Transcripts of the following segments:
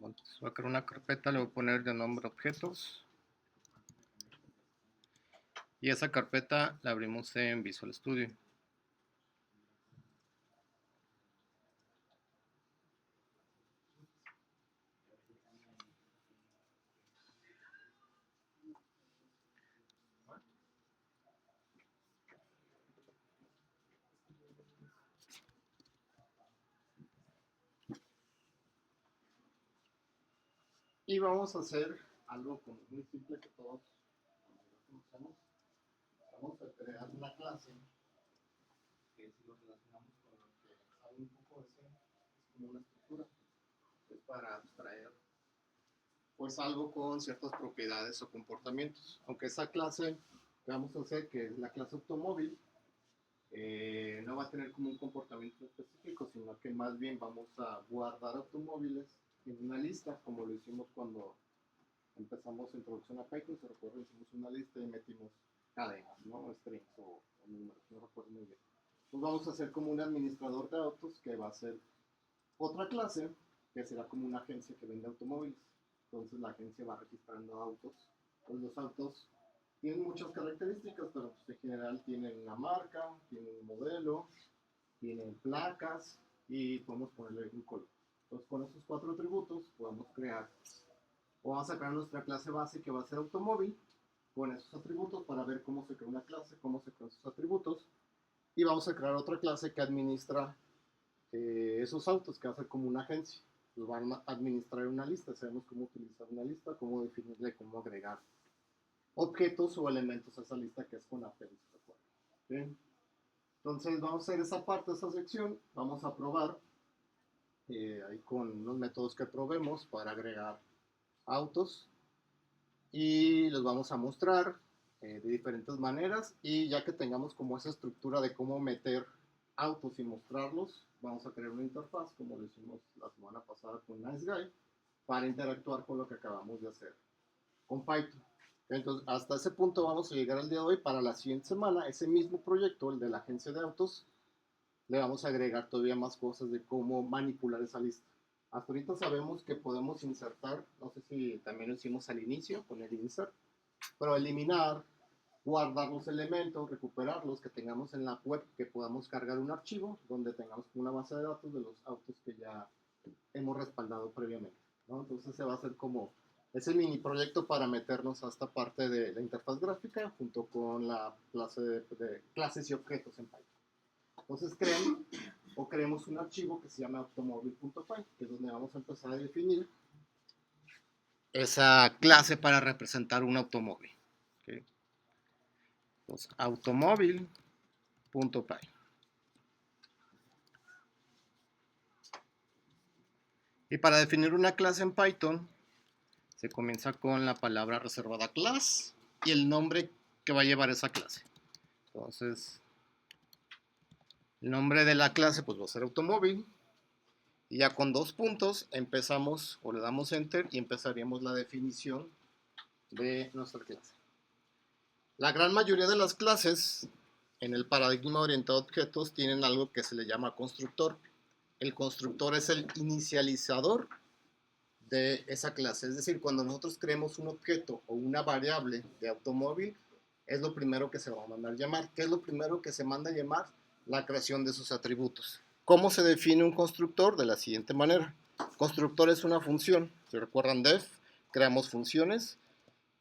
Entonces voy a crear una carpeta, le voy a poner de nombre objetos. Y esa carpeta la abrimos en Visual Studio. Y vamos a hacer algo como muy simple que todos conocemos. Vamos a crear una clase que si lo relacionamos con lo que sabe un poco de C, es como una estructura. Es para abstraer pues algo con ciertas propiedades o comportamientos. Aunque esa clase que vamos a hacer, que es la clase automóvil, no va a tener como un comportamiento específico, sino que más bien vamos a guardar automóviles en una lista, como lo hicimos cuando empezamos introducción a Python. Se recuerda, hicimos una lista y metimos cadenas, ¿no? Strings o números, no recuerdo muy bien. Entonces vamos a hacer como un administrador de autos que va a ser otra clase que será como una agencia que vende automóviles. Entonces la agencia va registrando autos. Pues los autos tienen muchas características, pero pues en general tienen una marca, tienen un modelo, tienen placas y podemos ponerle un color. Entonces con esos 4 atributos podemos crear o vamos a crear nuestra clase base que va a ser automóvil con esos atributos para ver cómo se crea una clase, cómo se crean esos atributos, y vamos a crear otra clase que administra esos autos, que va a ser como una agencia. Los van a administrar una lista, sabemos cómo utilizar una lista, cómo definirle, cómo agregar objetos o elementos a esa lista que es con Append. ¿Okay? Entonces vamos a hacer esa parte, esa sección, vamos a probar ahí con los métodos que probemos para agregar autos y los vamos a mostrar de diferentes maneras, y ya que tengamos como esa estructura de cómo meter autos y mostrarlos, vamos a crear una interfaz como lo hicimos la semana pasada con NiceGuy para interactuar con lo que acabamos de hacer con Python. Entonces hasta ese punto vamos a llegar al día de hoy. Para la siguiente semana ese mismo proyecto, el de la agencia de autos, le vamos a agregar todavía más cosas de cómo manipular esa lista. Hasta ahorita sabemos que podemos insertar, no sé si también lo hicimos al inicio con el insert, pero eliminar, guardar los elementos, recuperarlos, que tengamos en la web, que podamos cargar un archivo donde tengamos una base de datos de los autos que ya hemos respaldado previamente, ¿no? Entonces se va a hacer como ese mini proyecto para meternos a esta parte de la interfaz gráfica junto con la clase de clases y objetos en Python. Entonces creemos un archivo que se llama automóvil.py, que es donde vamos a empezar a definir esa clase para representar un automóvil. ¿Okay? Entonces, automóvil.py. Y para definir una clase en Python, se comienza con la palabra reservada class y el nombre que va a llevar esa clase. Entonces, el nombre de la clase pues va a ser automóvil. Y ya con 2 puntos empezamos o le damos enter y empezaríamos la definición de nuestra clase. La gran mayoría de las clases en el paradigma orientado a objetos tienen algo que se le llama constructor. El constructor es el inicializador de esa clase. Es decir, cuando nosotros creemos un objeto o una variable de automóvil, es lo primero que se va a mandar llamar. ¿Qué es lo primero que se manda a llamar? La creación de sus atributos. ¿Cómo se define un constructor? De la siguiente manera. Constructor es una función. Si recuerdan def, creamos funciones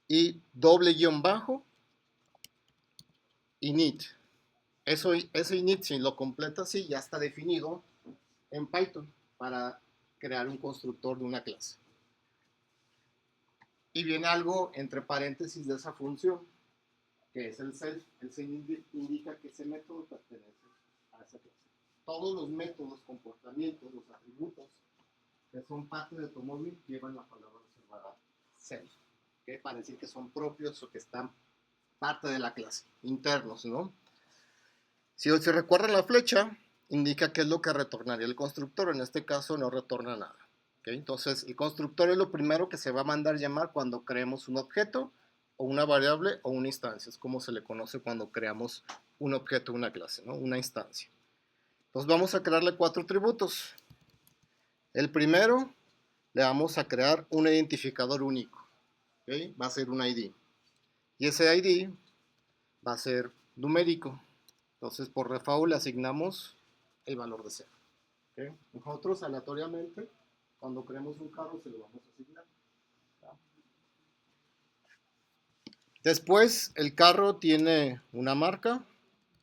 y doble guión bajo init. Ese init, si lo completa así, ya está definido en Python para crear un constructor de una clase. Y viene algo entre paréntesis de esa función, que es el self. El self indica que ese método pertenece a esa clase. Todos los métodos, comportamientos, los atributos que son parte de automóvil llevan la palabra reservada self, ¿okay? Para decir que son propios o que están parte de la clase, internos, ¿no? Si recuerdan la flecha, indica qué es lo que retornaría el constructor. En este caso no retorna nada. ¿Okay? Entonces, el constructor es lo primero que se va a mandar llamar cuando creemos un objeto o una variable o una instancia. Es como se le conoce cuando creamos un objeto o una clase, ¿no? Una instancia. Entonces vamos a crearle 4 atributos. El primero le vamos a crear un identificador único. ¿Okay? Va a ser un ID. Y ese ID va a ser numérico. Entonces, por default le asignamos el valor de 0. ¿Okay? Nosotros aleatoriamente, cuando creemos un carro, se lo vamos a asignar. Después, el carro tiene una marca.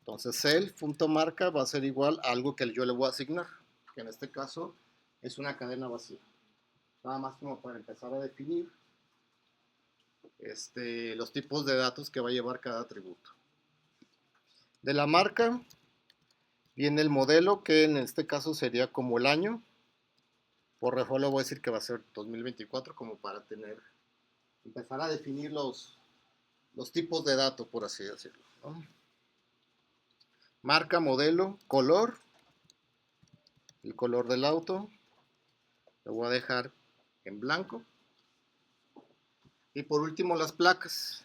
Entonces, self.marca va a ser igual a algo que yo le voy a asignar, que en este caso es una cadena vacía. Nada más como para empezar a definir los tipos de datos que va a llevar cada atributo. De la marca viene el modelo, que en este caso sería como el año. Por default le voy a decir que va a ser 2024, como para empezar a definir los tipos de datos, por así decirlo, ¿no? Marca, modelo, color, el color del auto, lo voy a dejar en blanco. Y por último las placas,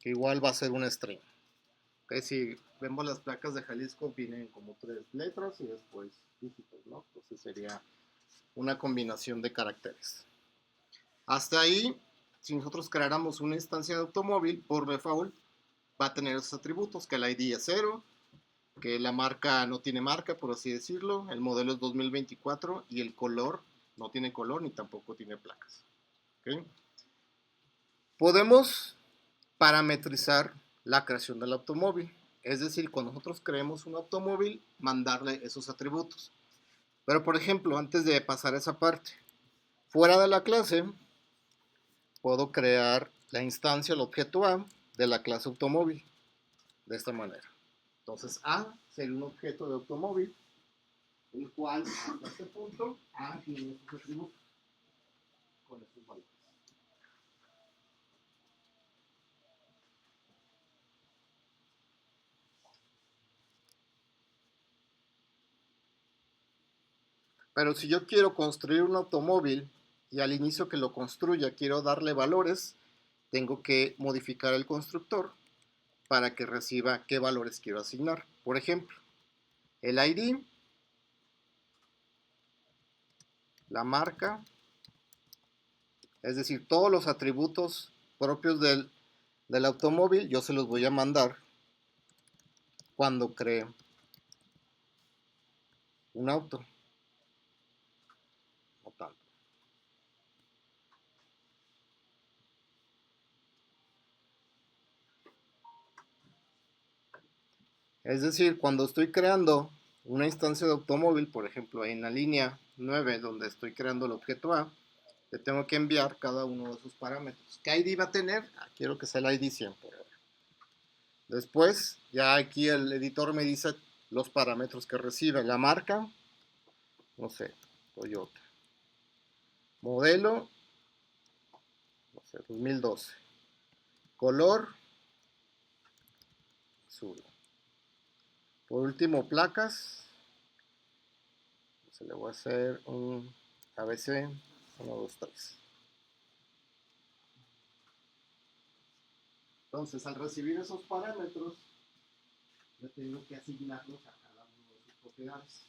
que igual va a ser una string. Okay, si vemos las placas de Jalisco vienen como 3 letras y después dígitos, ¿no? Entonces sería una combinación de caracteres. Hasta ahí, si nosotros creáramos una instancia de automóvil, por default va a tener esos atributos, que el ID es 0, que la marca no tiene marca, por así decirlo, el modelo es 2024 y el color no tiene color ni tampoco tiene placas. ¿Okay? Podemos parametrizar la creación del automóvil, es decir, cuando nosotros creemos un automóvil, mandarle esos atributos. Pero por ejemplo, antes de pasar a esa parte, fuera de la clase, puedo crear la instancia, el objeto A, de la clase automóvil, de esta manera. Entonces A sería un objeto de automóvil, el cual hasta este punto A tiene sus atributos con estos valores. Pero si yo quiero construir un automóvil y al inicio que lo construya quiero darle valores, tengo que modificar el constructor para que reciba qué valores quiero asignar. Por ejemplo, el ID, la marca, es decir, todos los atributos propios del automóvil, yo se los voy a mandar cuando cree un auto. No tanto. Es decir, cuando estoy creando una instancia de automóvil, por ejemplo, en la línea 9, donde estoy creando el objeto A, le tengo que enviar cada uno de sus parámetros. ¿Qué ID va a tener? Quiero que sea el ID 100 por ahora. Después, ya aquí el editor me dice los parámetros que recibe. La marca, no sé, Toyota. Modelo, no sé, 2012. Color, azul. Por último, placas. Se le voy a hacer un ABC 1, 2, 3. Entonces, al recibir esos parámetros, yo tengo que asignarlos a cada uno de sus propiedades.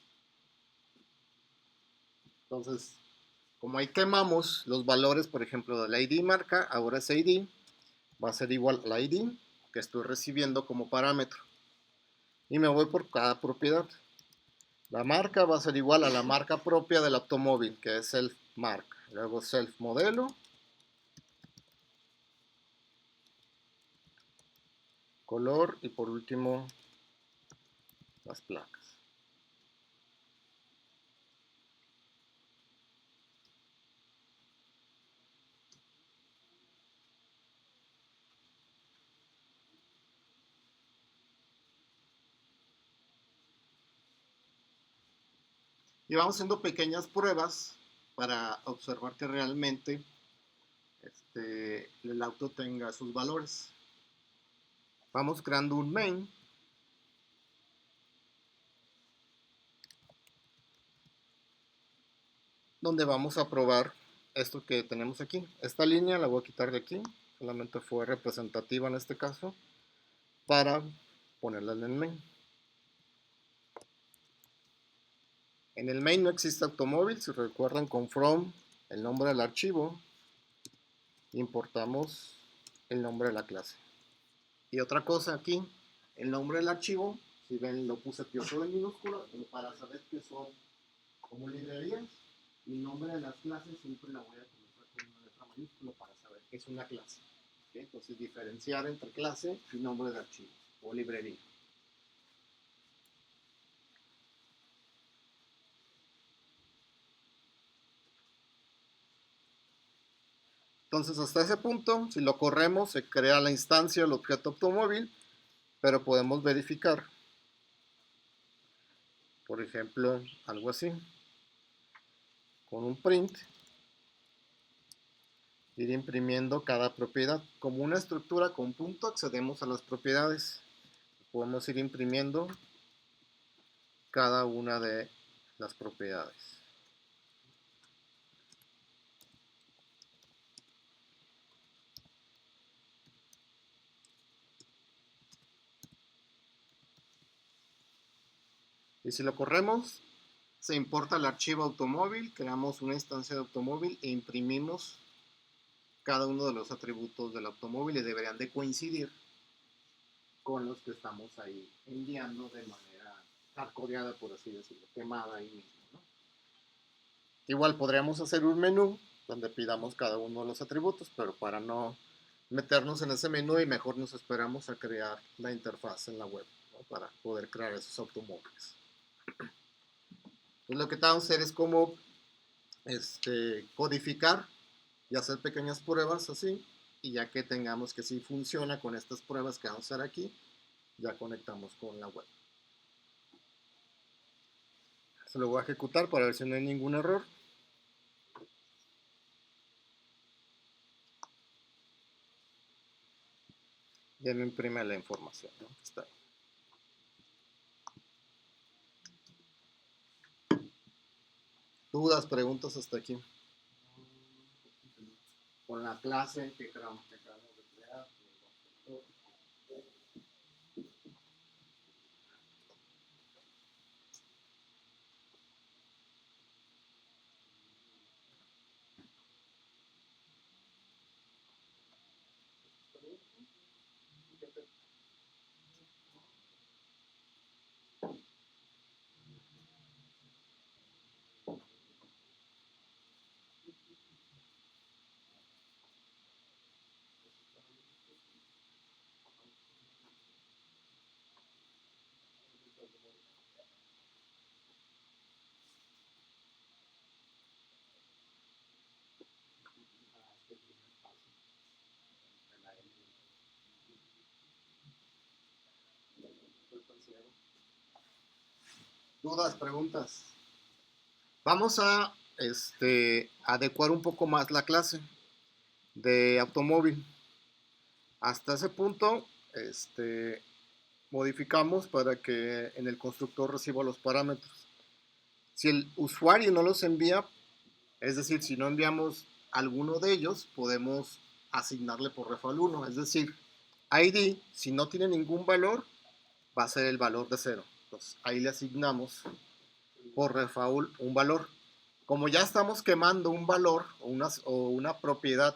Entonces, como ahí quemamos los valores, por ejemplo, del ID marca, ahora ese ID va a ser igual al ID que estoy recibiendo como parámetro. Y me voy por cada propiedad. La marca va a ser igual a la marca propia del automóvil, que es self marca. Luego self modelo. Color y por último las placas. Y vamos haciendo pequeñas pruebas para observar que realmente el auto tenga sus valores. Vamos creando un main donde vamos a probar esto que tenemos aquí. Esta línea la voy a quitar de aquí, solamente fue representativa en este caso, para ponerla en el main. En el main no existe automóvil, si recuerdan con from el nombre del archivo, importamos el nombre de la clase. Y otra cosa aquí, el nombre del archivo, si ven lo puse todo en minúscula, pero para saber que son como librerías, mi nombre de las clases siempre la voy a colocar con una letra mayúscula para saber que es una clase. ¿Okay? Entonces diferenciar entre clase y nombre de archivo o librería. Entonces hasta ese punto, si lo corremos, se crea la instancia, el objeto automóvil, pero podemos verificar, por ejemplo, algo así, con un print, ir imprimiendo cada propiedad. Como una estructura con punto accedemos a las propiedades. Podemos ir imprimiendo cada una de las propiedades. Y si lo corremos, se importa el archivo automóvil, creamos una instancia de automóvil e imprimimos cada uno de los atributos del automóvil y deberían de coincidir con los que estamos ahí enviando de manera hardcoreada, por así decirlo, quemada ahí mismo, ¿no? Igual podríamos hacer un menú donde pidamos cada uno de los atributos, pero para no meternos en ese menú y mejor nos esperamos a crear la interfaz en la web, ¿no? Para poder crear esos automóviles. Entonces lo que vamos a hacer es como codificar y hacer pequeñas pruebas así, y ya que tengamos que sí funciona con estas pruebas que vamos a hacer aquí, ya conectamos con la web. Se lo voy a ejecutar para ver si no hay ningún error. Ya me imprime la información, ¿no? Está ahí. ¿Dudas, preguntas hasta aquí? Con la clase que acabamos de crear. ¿Dudas, preguntas? Vamos a adecuar un poco más la clase de automóvil. Hasta ese punto, modificamos para que en el constructor reciba los parámetros. Si el usuario no los envía, es decir, si no enviamos alguno de ellos, podemos asignarle por default 1. Es decir, ID, si no tiene ningún valor, va a ser el valor de 0. Entonces, ahí le asignamos por default un valor. Como ya estamos quemando un valor o una propiedad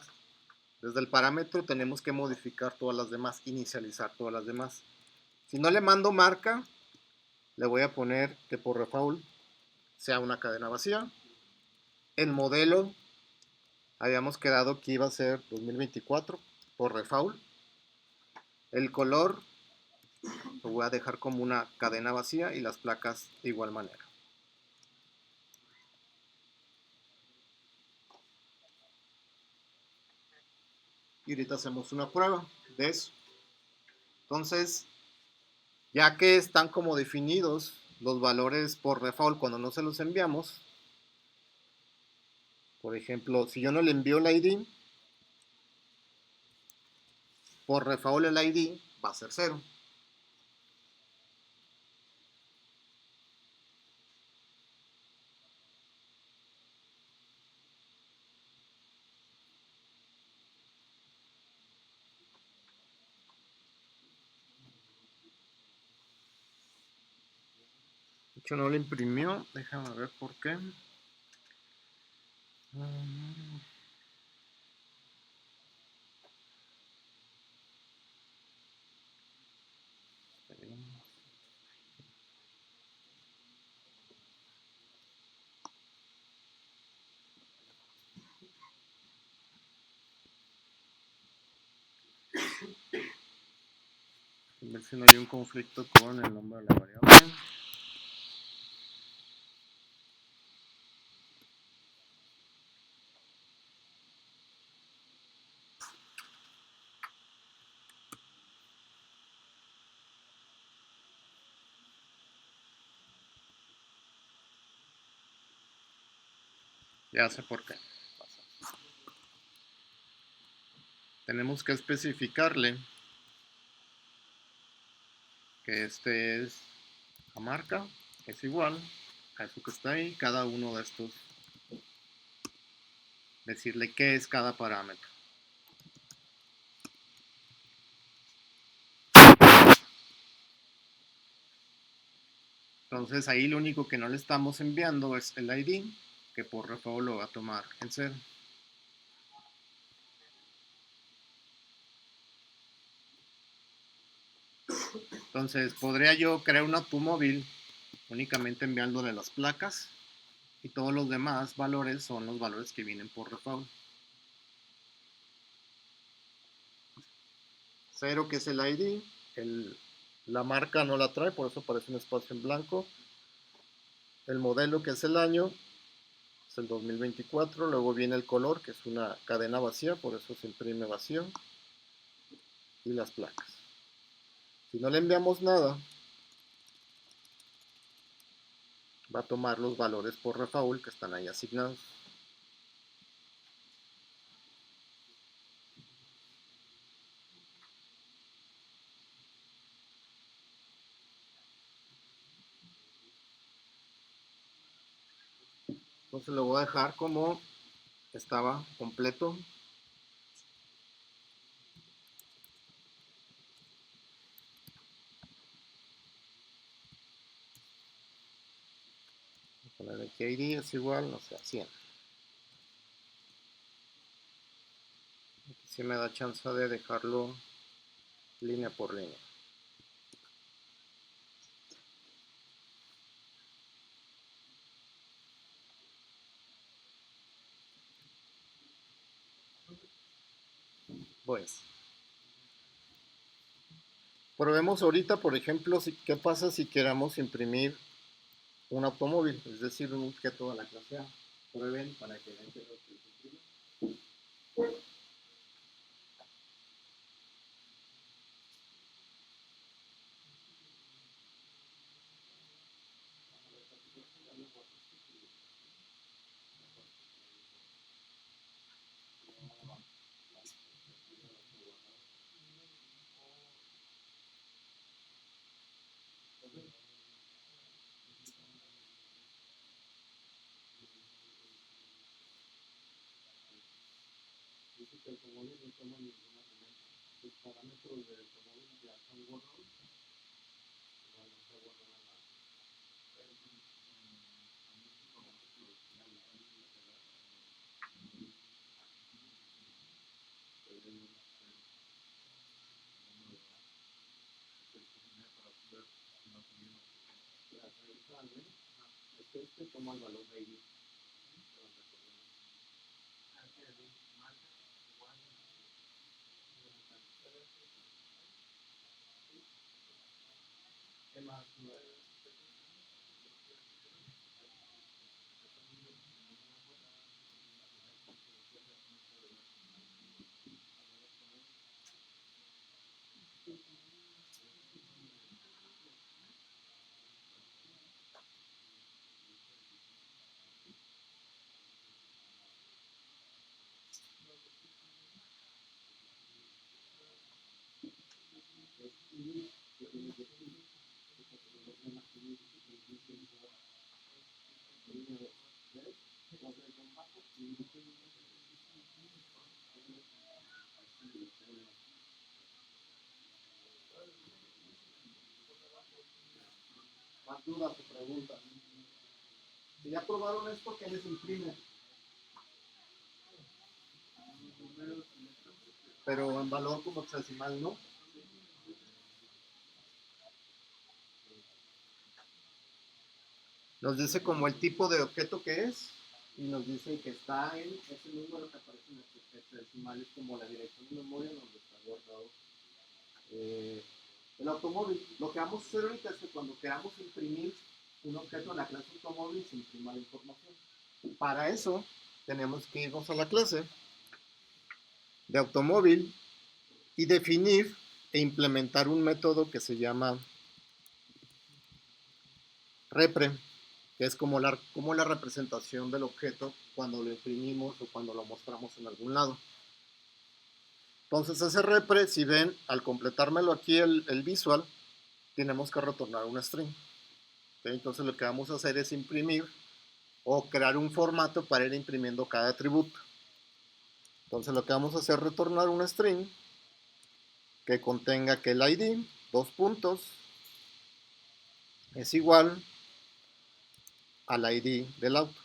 desde el parámetro, tenemos que modificar todas las demás, inicializar todas las demás. Si no le mando marca, le voy a poner que por default sea una cadena vacía. El modelo, habíamos quedado que iba a ser 2024 por default. El color lo voy a dejar como una cadena vacía y las placas de igual manera. Y ahorita hacemos una prueba de eso. Entonces, ya que están como definidos los valores por default cuando no se los enviamos, por ejemplo, si yo no le envío el ID, por default el ID va a ser 0. hecho no lo imprimió, déjame ver por qué. A ver si no hay un conflicto con el nombre de la variable. Ya sé por qué. Tenemos que especificarle que este es la marca, es igual a eso que está ahí, cada uno de estos, decirle qué es cada parámetro. Entonces ahí lo único que no le estamos enviando es el ID, que por default lo va a tomar en 0. Entonces podría yo crear un automóvil únicamente enviándole las placas y todos los demás valores son los valores que vienen por default. 0 que es el ID, la marca no la trae, por eso aparece un espacio en blanco. El modelo que es el año es el 2024, luego viene el color que es una cadena vacía, por eso se imprime vacío, y las placas. Si no le enviamos nada, va a tomar los valores por default que están ahí asignados. Entonces lo voy a dejar como estaba completo. Voy a poner aquí ID es igual, no sé, 100. Aquí sí me da chance de dejarlo línea por línea. Pues, probemos ahorita, por ejemplo, qué pasa si queramos imprimir un automóvil, es decir, un objeto de la clase A. Prueben para que vean que lo que se imprime. Dice que el automóvil no toma ningún argumento. Los parámetros del automóvil ya están guardados. No, no está guardada nada. Este toma el valor de ID. ¿Qué más? Más dudas o preguntas. Si ya probaron esto, ¿qué les imprime? Pero en valor como hexadecimal, ¿no? Nos dice como el tipo de objeto que es. Y nos dice que está en ese número que aparece en el hexadecimal, es como la dirección de memoria donde está guardado el automóvil. Lo que vamos a hacer ahorita es que cuando queramos imprimir un objeto en la clase automóvil, se imprima la información. Para eso tenemos que irnos a la clase de automóvil y definir e implementar un método que se llama repre, que es como la representación del objeto cuando lo imprimimos o cuando lo mostramos en algún lado. Entonces ese repre, si ven, al completármelo aquí el visual, tenemos que retornar un string. ¿Okay? Entonces lo que vamos a hacer es imprimir o crear un formato para ir imprimiendo cada atributo. Entonces lo que vamos a hacer es retornar un string que contenga que el ID, dos puntos, es igual al ID del auto.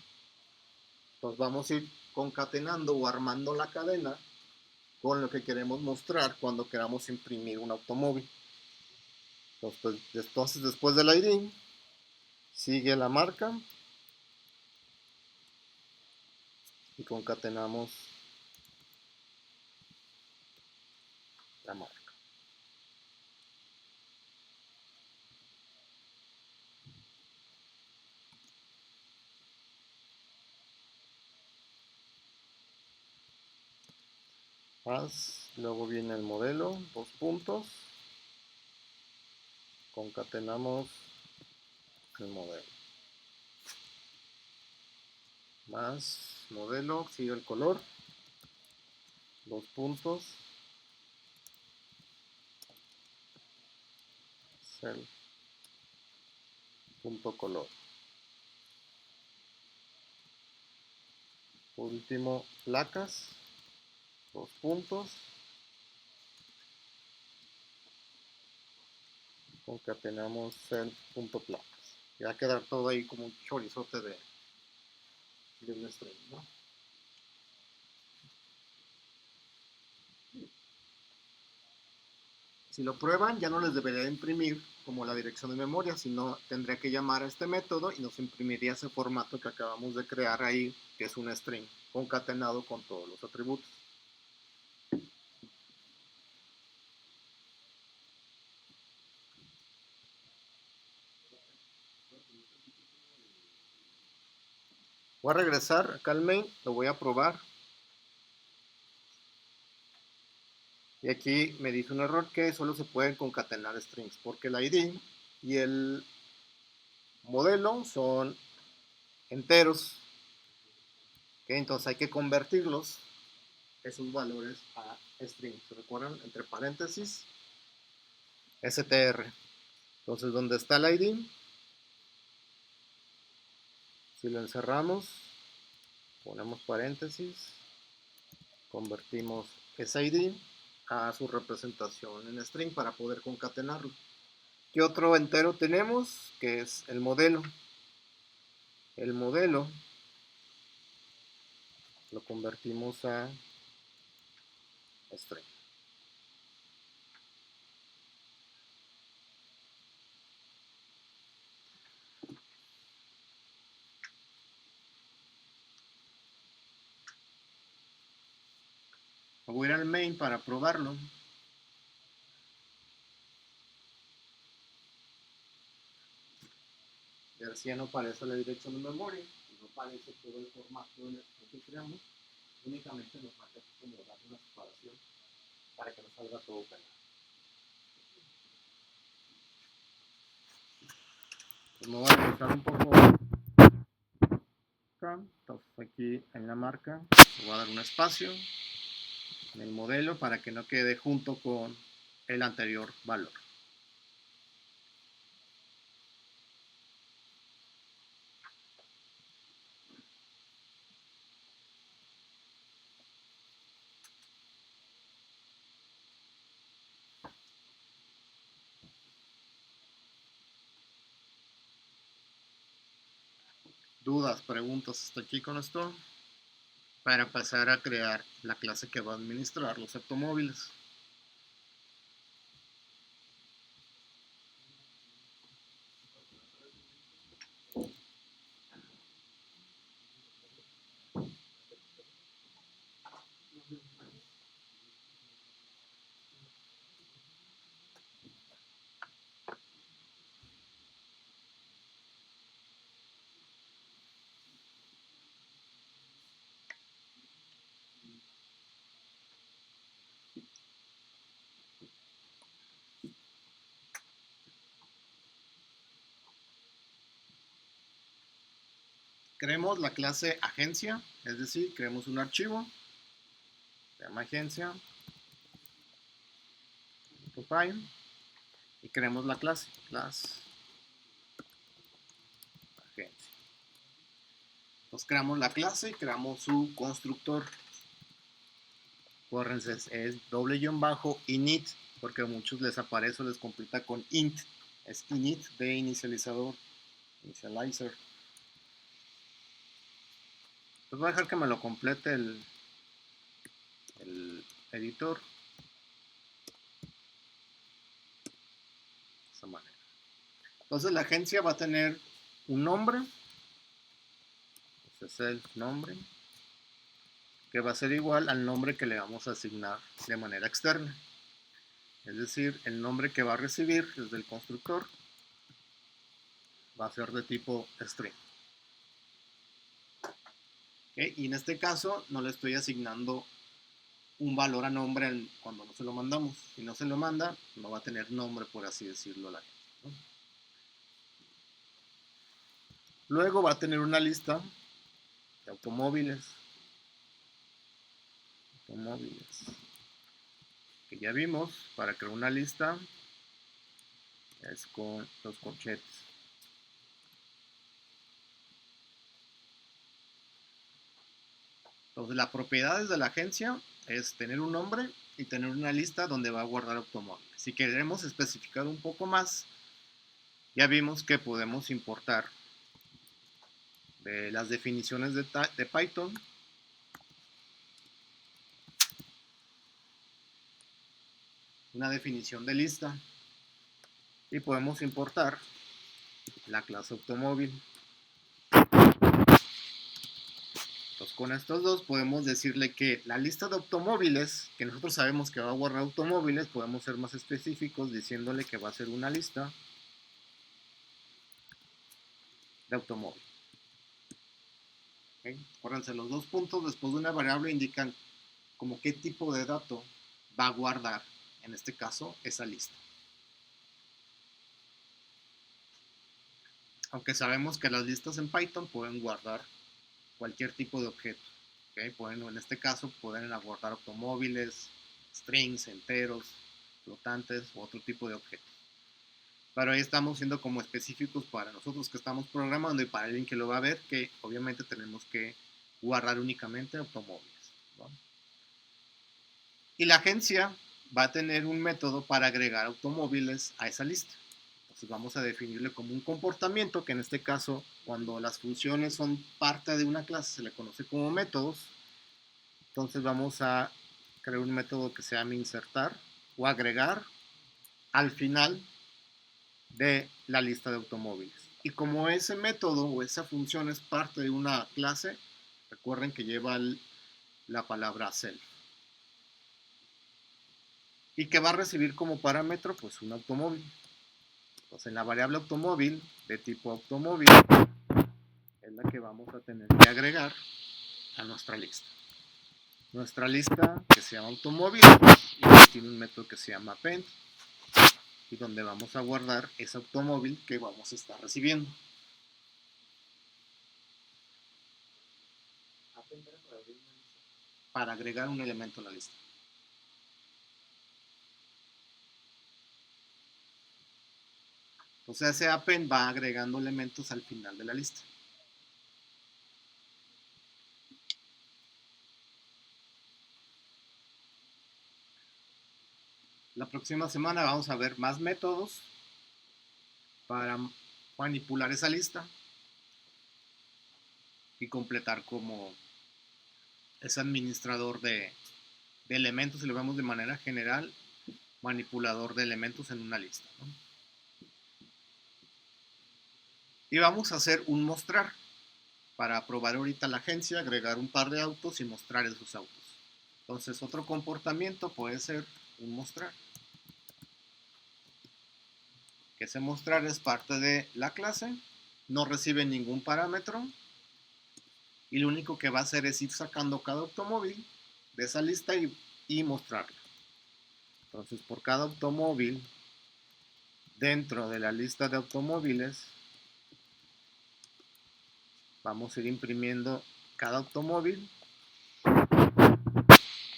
Entonces vamos a ir concatenando o armando la cadena con lo que queremos mostrar cuando queramos imprimir un automóvil. Entonces después del ID sigue la marca y concatenamos la marca. Más, luego viene el modelo, dos puntos, concatenamos el modelo. Más modelo, sigue el color, dos puntos, cel, punto color. Por último, placas, dos puntos, concatenamos cel, punto placas. Y va a quedar todo ahí como un chorizote de un string, ¿no? Si lo prueban, ya no les debería imprimir como la dirección de memoria, sino tendría que llamar a este método y nos imprimiría ese formato que acabamos de crear ahí, que es un string concatenado con todos los atributos. Voy a regresar acá al main, lo voy a probar. Y aquí me dice un error que solo se pueden concatenar strings, porque el ID y el modelo son enteros. ¿Okay? Entonces hay que convertirlos, esos valores, a strings. ¿Se recuerdan? Entre paréntesis, str. Entonces, donde está el ID, si lo encerramos, ponemos paréntesis, convertimos ese ID a su representación en string para poder concatenarlo. ¿Qué otro entero tenemos? Que es el modelo. El modelo lo convertimos a string. Voy a ir al main para probarlo. Y así ya no aparece la dirección de memoria y no aparece todo el formato que creamos. Únicamente nos falta como dar una separación para que nos salga todo pegado. Pues me voy a regresar un poco acá. Entonces aquí en la marca le voy a dar un espacio en el modelo para que no quede junto con el anterior valor. dudas, preguntas hasta aquí con esto, para pasar a crear la clase que va a administrar los automóviles. Creemos la clase agencia, es decir, creemos un archivo, se llama agencia, .py, y creemos la clase agencia. Entonces creamos la clase y creamos su constructor. Acuérdense, es _init, porque a muchos les aparece o les completa con int. Es init de inicializador, initializer. Pues voy a dejar que me lo complete el editor. De esa manera. Entonces la agencia va a tener un nombre. Ese es el nombre, que va a ser igual al nombre que le vamos a asignar de manera externa. Es decir, el nombre que va a recibir desde el constructor va a ser de tipo string. ¿Okay? Y en este caso no le estoy asignando un valor a nombre cuando no se lo mandamos. Si no se lo manda, no va a tener nombre, por así decirlo, la gente, ¿no? Luego va a tener una lista de automóviles. Que ya vimos, para crear una lista es con los corchetes. Entonces, las propiedades de la agencia es tener un nombre y tener una lista donde va a guardar automóviles. Si queremos especificar un poco más, ya vimos que podemos importar de las definiciones de Python una definición de lista y podemos importar la clase automóvil. Entonces, con estos dos podemos decirle que la lista de automóviles, que nosotros sabemos que va a guardar automóviles, podemos ser más específicos diciéndole que va a ser una lista de automóviles. ¿Okay? Acuérdense, los dos puntos después de una variable indican como qué tipo de dato va a guardar, en este caso, esa lista. Aunque sabemos que las listas en Python pueden guardar cualquier tipo de objeto. ¿Okay? Pueden, en este caso, pueden guardar automóviles, strings, enteros, flotantes u otro tipo de objetos. Pero ahí estamos siendo como específicos para nosotros que estamos programando y para alguien que lo va a ver, que obviamente tenemos que guardar únicamente automóviles, ¿no? Y la agencia va a tener un método para agregar automóviles a esa lista. Entonces vamos a definirle como un comportamiento, que en este caso, cuando las funciones son parte de una clase, se le conoce como métodos. Entonces vamos a crear un método que se llama insertar o agregar al final de la lista de automóviles. Y como ese método o esa función es parte de una clase, recuerden que lleva la palabra self. Y que va a recibir como parámetro pues un automóvil. Entonces en la variable automóvil de tipo automóvil es la que vamos a tener que agregar a nuestra lista. Nuestra lista que se llama automóvil y tiene un método que se llama append y donde vamos a guardar ese automóvil que vamos a estar recibiendo. Para agregar un elemento a la lista. Entonces ese append va agregando elementos al final de la lista. La próxima semana vamos a ver más métodos para manipular esa lista. y completar como ese administrador de elementos, si lo vemos de manera general, manipulador de elementos en una lista, ¿no? Y vamos a hacer un mostrar para probar ahorita la agencia, agregar un par de autos y mostrar esos autos. Entonces otro comportamiento puede ser un mostrar, que ese mostrar es parte de la clase, no recibe ningún parámetro y lo único que va a hacer es ir sacando cada automóvil de esa lista y mostrarla. Entonces por cada automóvil dentro de la lista de automóviles vamos a ir imprimiendo cada automóvil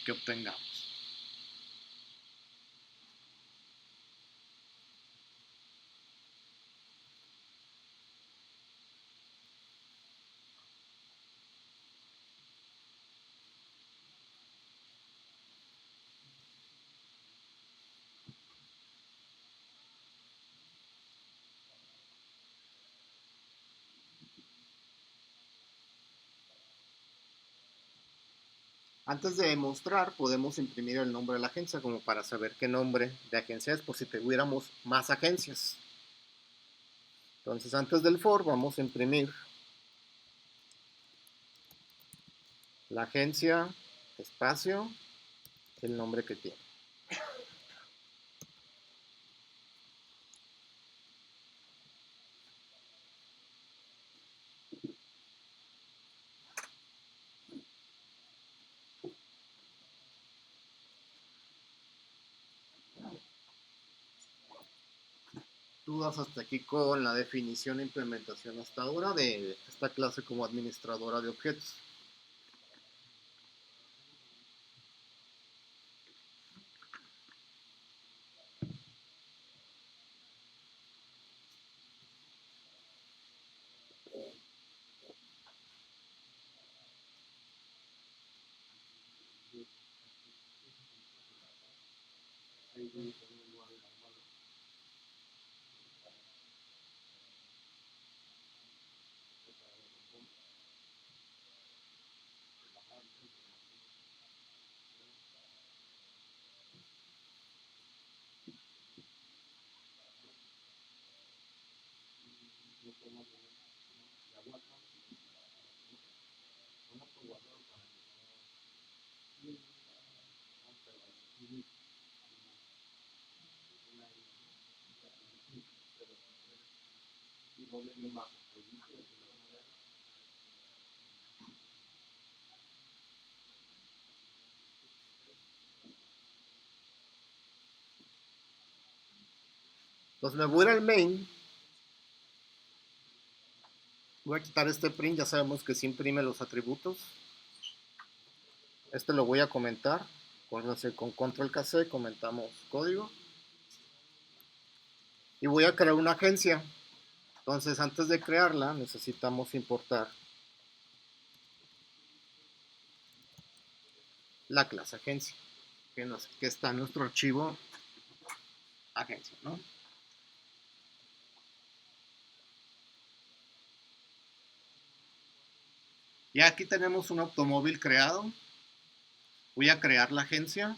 que obtengamos. Antes de mostrar, podemos imprimir el nombre de la agencia como para saber qué nombre de agencia es, por si tuviéramos más agencias. Entonces, antes del for, vamos a imprimir la agencia, espacio, el nombre que tiene. Dudas hasta aquí con la definición e implementación hasta ahora de esta clase como administradora de objetos. Entonces me voy a ir al main. Voy a quitar este print, ya sabemos que sí imprime los atributos. Este lo voy a comentar. Acuérdense, con control KC comentamos código. Y voy a crear una agencia. Entonces, antes de crearla, necesitamos importar la clase agencia, que está en nuestro archivo agencia, ¿no? Ya aquí tenemos un automóvil creado. Voy a crear la agencia.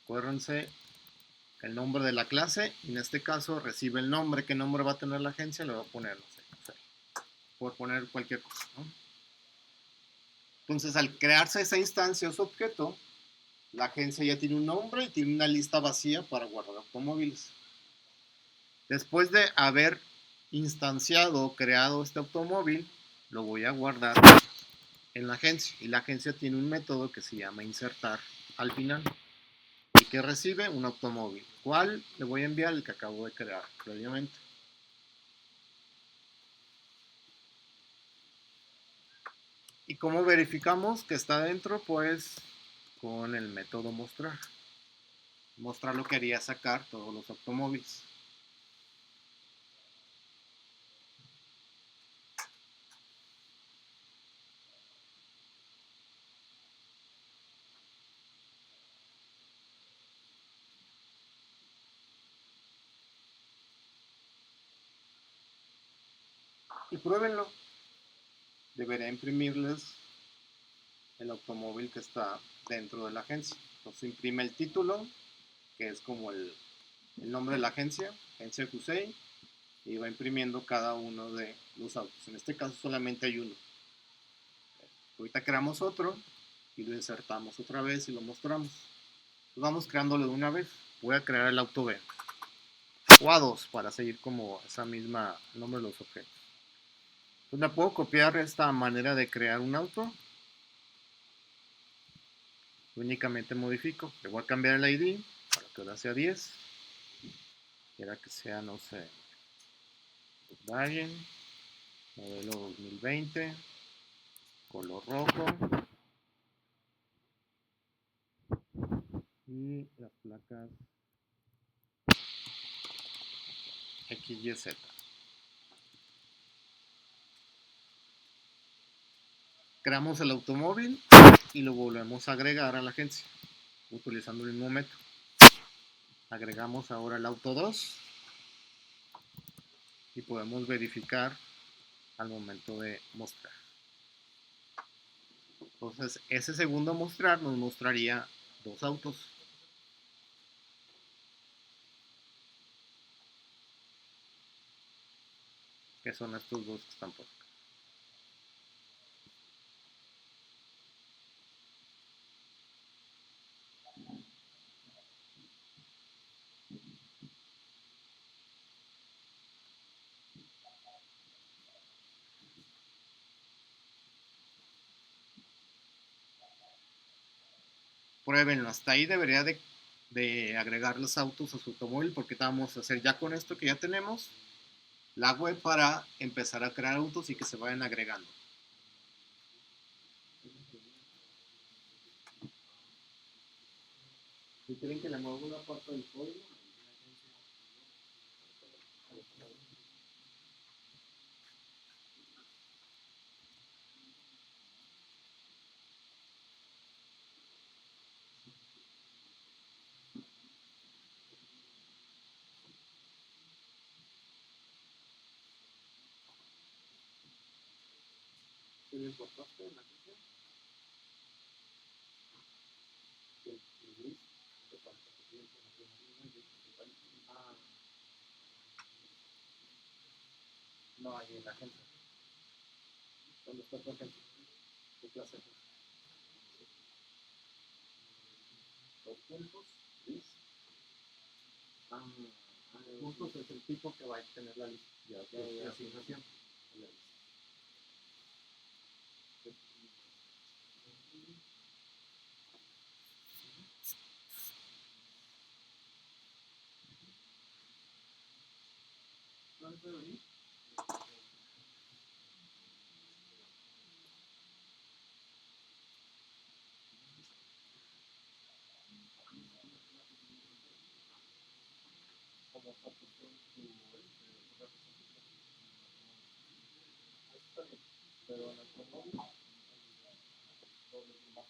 Acuérdense el nombre de la clase. Y en este caso recibe el nombre. ¿Qué nombre va a tener la agencia? Le voy a poner, no sé, por poner cualquier cosa, ¿no? Entonces, al crearse esa instancia o ese objeto, la agencia ya tiene un nombre y tiene una lista vacía para guardar automóviles. Después de haber instanciado o creado este automóvil, lo voy a guardar en la agencia. Y la agencia tiene un método que se llama insertar al final. Y que recibe un automóvil. ¿Cuál? Le voy a enviar el que acabo de crear previamente. ¿Y cómo verificamos que está dentro? Pues con el método mostrar. Mostrar lo que haría sacar todos los automóviles. Y pruébenlo. debería imprimirles el automóvil que está dentro de la agencia. Entonces imprime el título, que es como el nombre de la agencia Hussein, y va imprimiendo cada uno de los autos. En este caso solamente hay uno. Ahorita creamos otro y lo insertamos otra vez y lo mostramos. Entonces vamos creándolo de una vez. Voy a crear el auto B o A2 para seguir como esa misma nombre de los objetos. Entonces me puedo copiar esta manera de crear un auto. Únicamente modifico. Le voy a cambiar el ID para que ahora sea 10. Quiera que sea, no sé, Volkswagen, modelo 2020, color rojo. Y las placas XYZ. Creamos el automóvil y lo volvemos a agregar a la agencia utilizando el mismo método. Agregamos ahora el auto 2 y podemos verificar al momento de mostrar. Entonces ese segundo mostrar nos mostraría dos autos. Que son estos dos que están por acá. Pruébenlo, hasta ahí debería de agregar los autos a su automóvil, porque vamos a hacer ya con esto que ya tenemos la web para empezar a crear autos y que se vayan agregando. Si quieren que le mueva una parte del código, ¿qué le importaste en la agencia? No, ahí en la agencia. ¿Dónde está tu agencia? ¿Qué clase? Dos puntos, gris. Puntos es el tipo que va a tener la lista de asignación. ¿Dónde puedo venir? ¿Cómo está tu está bien, pero en el automóvil doble bajo.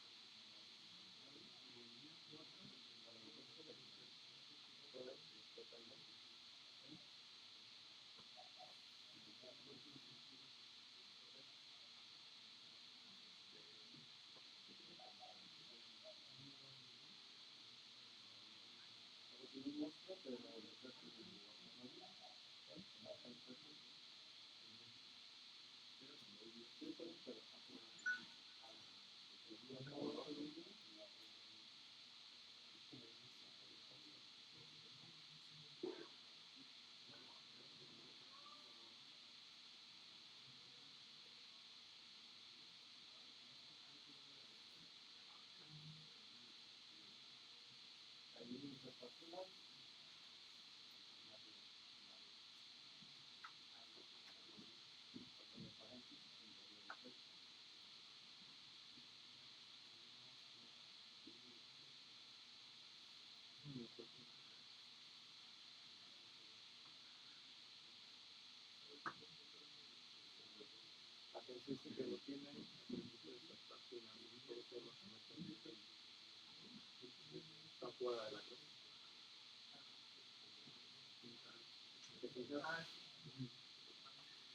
Dice que lo tiene, está fuera de la clase.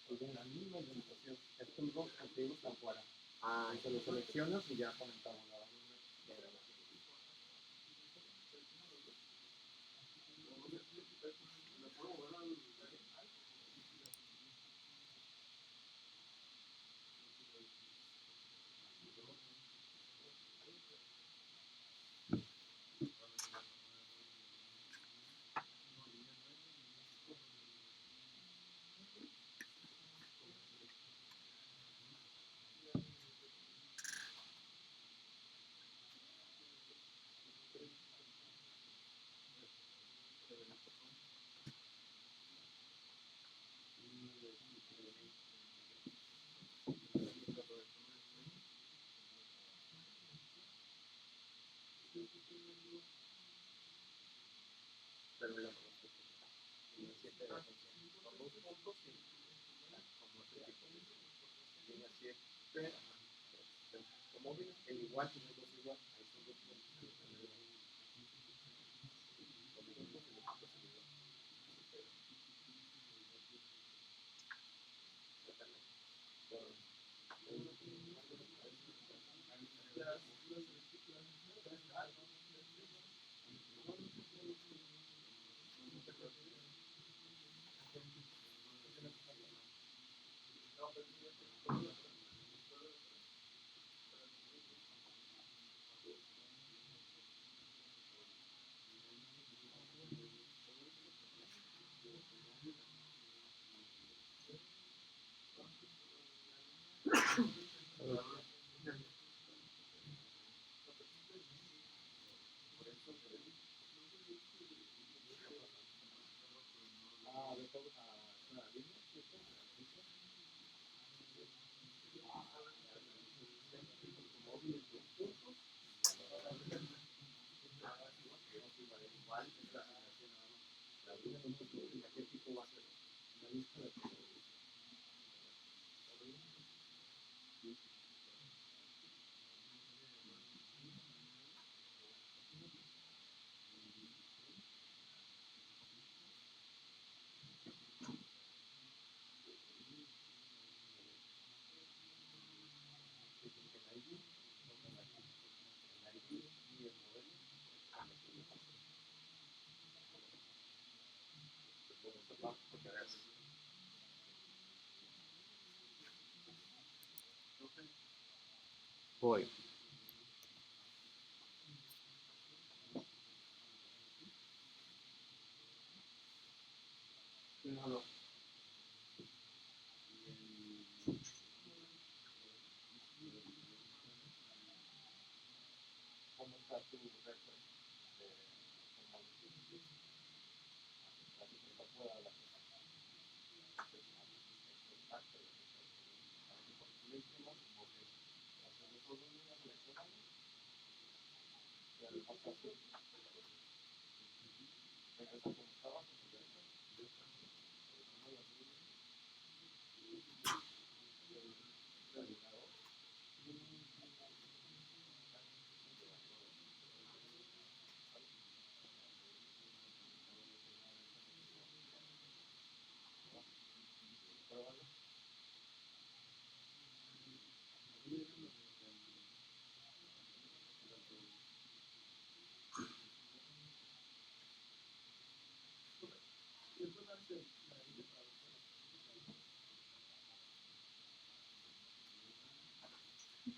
pues de la misma implementación. Estos dos archivos están fuera. Ah, Y se los seleccionas y ya comentamos la pero la línea 7 son dos puntos y como este tipo. Línea 7, como móvil, el igual, tiene dos igual, ahí son dos puntos. voy. ¿Cómo está tu reference?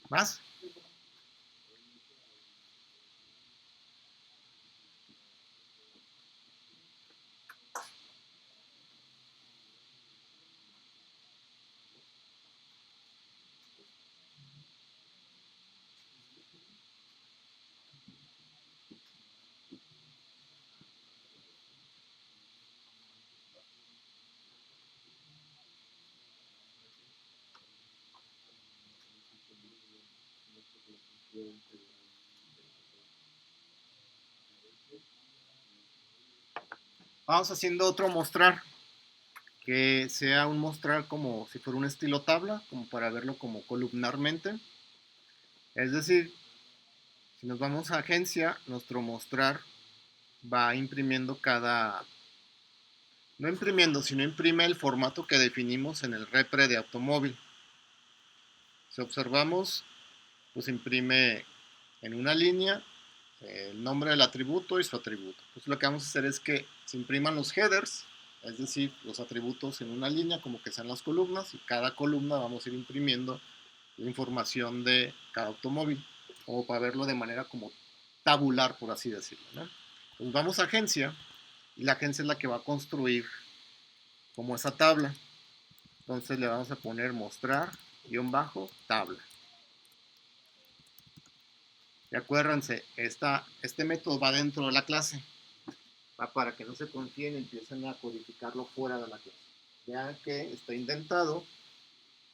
¿Más? Vamos haciendo otro mostrar, que sea un mostrar como si fuera un estilo tabla, como para verlo como columnarmente. Es decir, si nos vamos a agencia, nuestro mostrar va imprimiendo No imprimiendo, sino imprime el formato que definimos en el repre de automóvil. Si observamos, pues imprime en una línea el nombre del atributo y su atributo. Pues lo que vamos a hacer es que se impriman los headers, es decir, los atributos en una línea como que sean las columnas, y cada columna vamos a ir imprimiendo la información de cada automóvil, como para verlo de manera como tabular, por así decirlo, ¿no? Pues vamos a agencia, y la agencia es la que va a construir como esa tabla. Entonces le vamos a poner mostrar guión bajo tabla. Y acuérdense, este método va dentro de la clase, va para que no se confíen y empiecen a codificarlo fuera de la clase. Vean que está indentado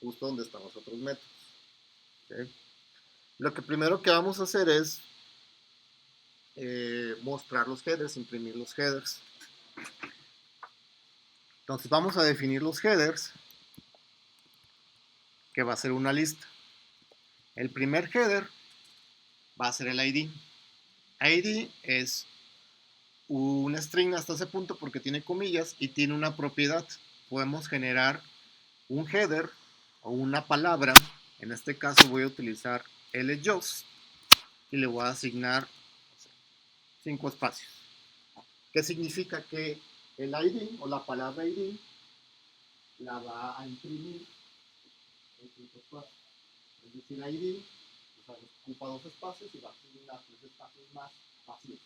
justo donde están los otros métodos. ¿Okay? Lo que primero que vamos a hacer es mostrar los headers, imprimir los headers. Entonces vamos a definir los headers, que va a ser una lista. El primer header va a ser el ID. ID es un string hasta ese punto porque tiene comillas y tiene una propiedad. Podemos generar un header o una palabra. En este caso voy a utilizar ljust y le voy a asignar 5 espacios. ¿Qué significa? Que el ID o la palabra ID la va a imprimir en 5 espacios. Es decir, ID, o sea, ocupa 2 espacios y va a asignar 3 espacios más vacíos.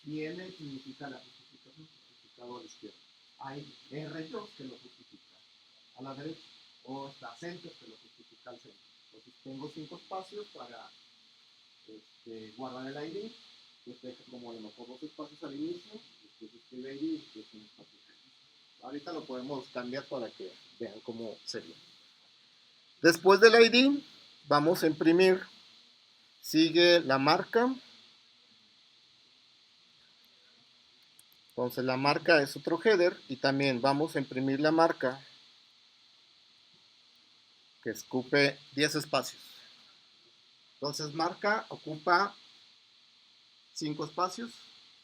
Y N significa la justificación, justificado a la izquierda. Hay R2 que lo justifica a la derecha, o está center que lo justifica al centro. Entonces tengo 5 espacios para guardar el ID, pues dejo como a lo mejor 2 espacios al inicio, después escribe ID y después un espacio. Ahorita lo podemos cambiar para que vean cómo sería. Después del ID vamos a imprimir, sigue la marca. Entonces la marca es otro header y también vamos a imprimir la marca que escupe 10 espacios. Entonces marca ocupa 5 espacios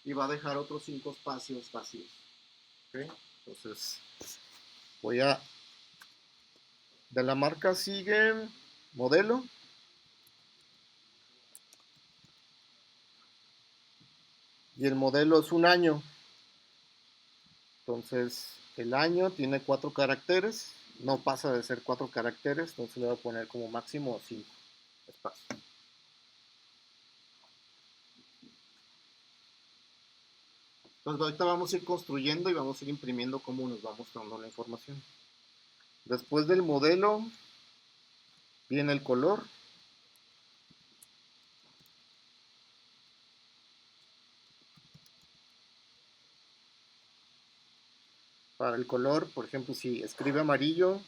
y va a dejar otros 5 espacios vacíos. ¿Okay? Entonces voy a... De la marca sigue modelo. Y el modelo es un año. Entonces el año tiene 4 caracteres. No pasa de ser 4 caracteres. Entonces le voy a poner como máximo 5 espacios. Entonces ahorita vamos a ir construyendo y vamos a ir imprimiendo cómo nos va mostrando la información. Después del modelo viene el color. Para el color, por ejemplo, si escribe amarillo,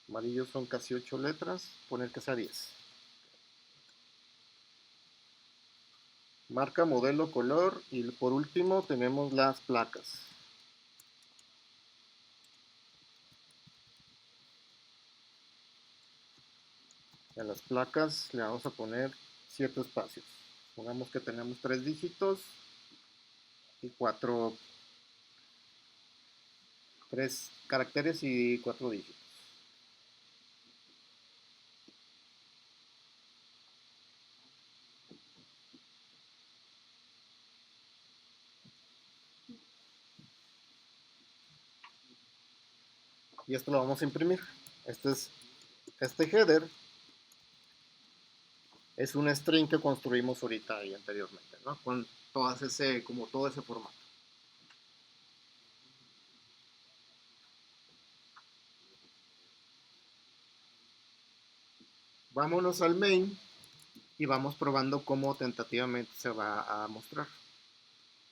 amarillo son casi 8 letras, poner que sea 10. Marca, modelo, color y por último tenemos las placas. A las placas le vamos a poner 7 espacios. Pongamos que tenemos 3 dígitos y 3 caracteres y 4 dígitos. Y esto lo vamos a imprimir. Este header es un string que construimos ahorita y anteriormente, ¿no? Con todo ese formato. Vámonos al main y vamos probando cómo tentativamente se va a mostrar.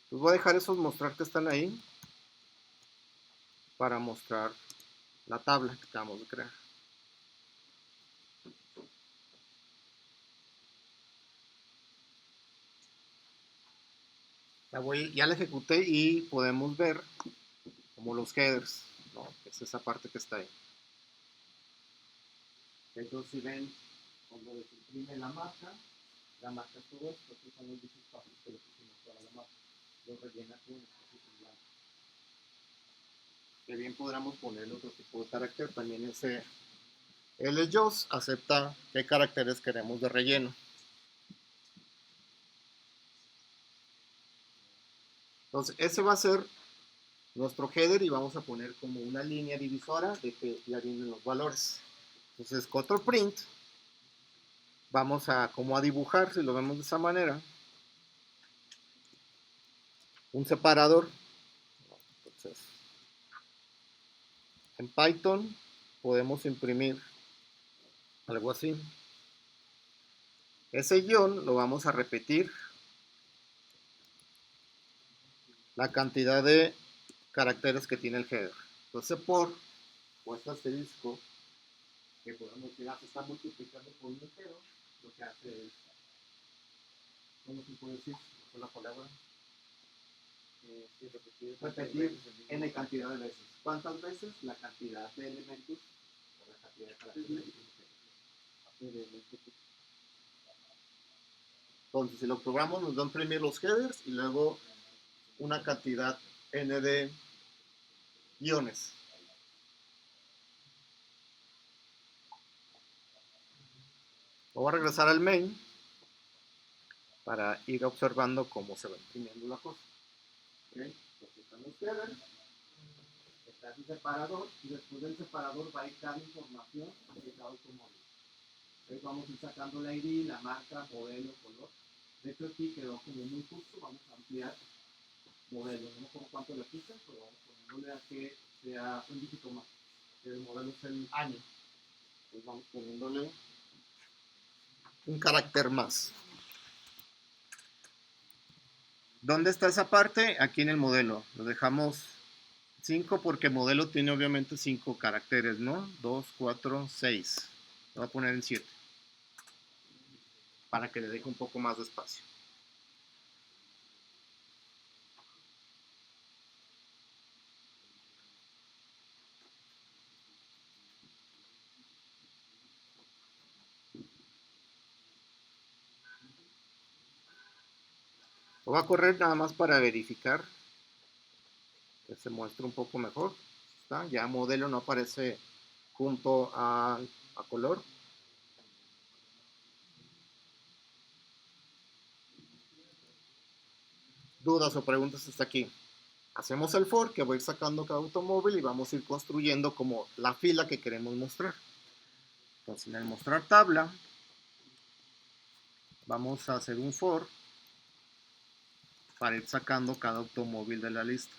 Pues voy a dejar esos mostrar que están ahí para mostrar la tabla que acabamos de crear. Ya la ejecuté y podemos ver como los headers, ¿no? Es esa parte que está ahí. Entonces si ven, cuando se imprime la marca es todo esto, estos son los 10 espacios que le pusimos para la marca. lo rellena con espacios en blanco. Que bien podríamos ponerle otro tipo de carácter. También ese LJOS acepta qué caracteres queremos de relleno. Entonces, ese va a ser nuestro header y vamos a poner como una línea divisora de que ya vienen los valores. Entonces, control print, vamos a como a dibujar, si lo vemos de esa manera, un separador. Entonces, en Python podemos imprimir algo así. Ese guión lo vamos a repetir la cantidad de caracteres que tiene el header. Entonces, por o este asterisco, que podemos decir, se está multiplicando por un entero, lo que hace es, ¿cómo se puede decir? ¿Con la palabra? Sí, Repetir n cantidad de veces. ¿Cuántas veces? La cantidad de elementos o la cantidad de caracteres. Entonces, si lo probamos, nos va a imprimir los headers y luego una cantidad n de guiones. Voy a regresar al main para ir observando cómo se va imprimiendo la cosa. ¿Okay? Entonces, están los headers, está el separador y después del separador va a ir cada información de cada automóvil. Entonces, vamos a ir sacando la ID, la marca, modelo, color. De hecho, aquí quedó como muy justo. Vamos a ampliar modelo. No me acuerdo cuánto le puse, pero vamos poniéndole a que sea un dígito más. El modelo es el año. Entonces, vamos poniéndole un carácter más. ¿Dónde está esa parte? Aquí en el modelo. Lo dejamos 5 porque el modelo tiene obviamente 5 caracteres, ¿no? 2, 4, 6. Lo voy a poner en 7 para que le deje un poco más de espacio. Lo voy a correr nada más para verificar que se muestre un poco mejor. ¿Está? Ya modelo no aparece junto a color. Dudas o preguntas hasta aquí. Hacemos el for, que voy a ir sacando cada automóvil y vamos a ir construyendo como la fila que queremos mostrar. Entonces, en el mostrar tabla, vamos a hacer un for para ir sacando cada automóvil de la lista.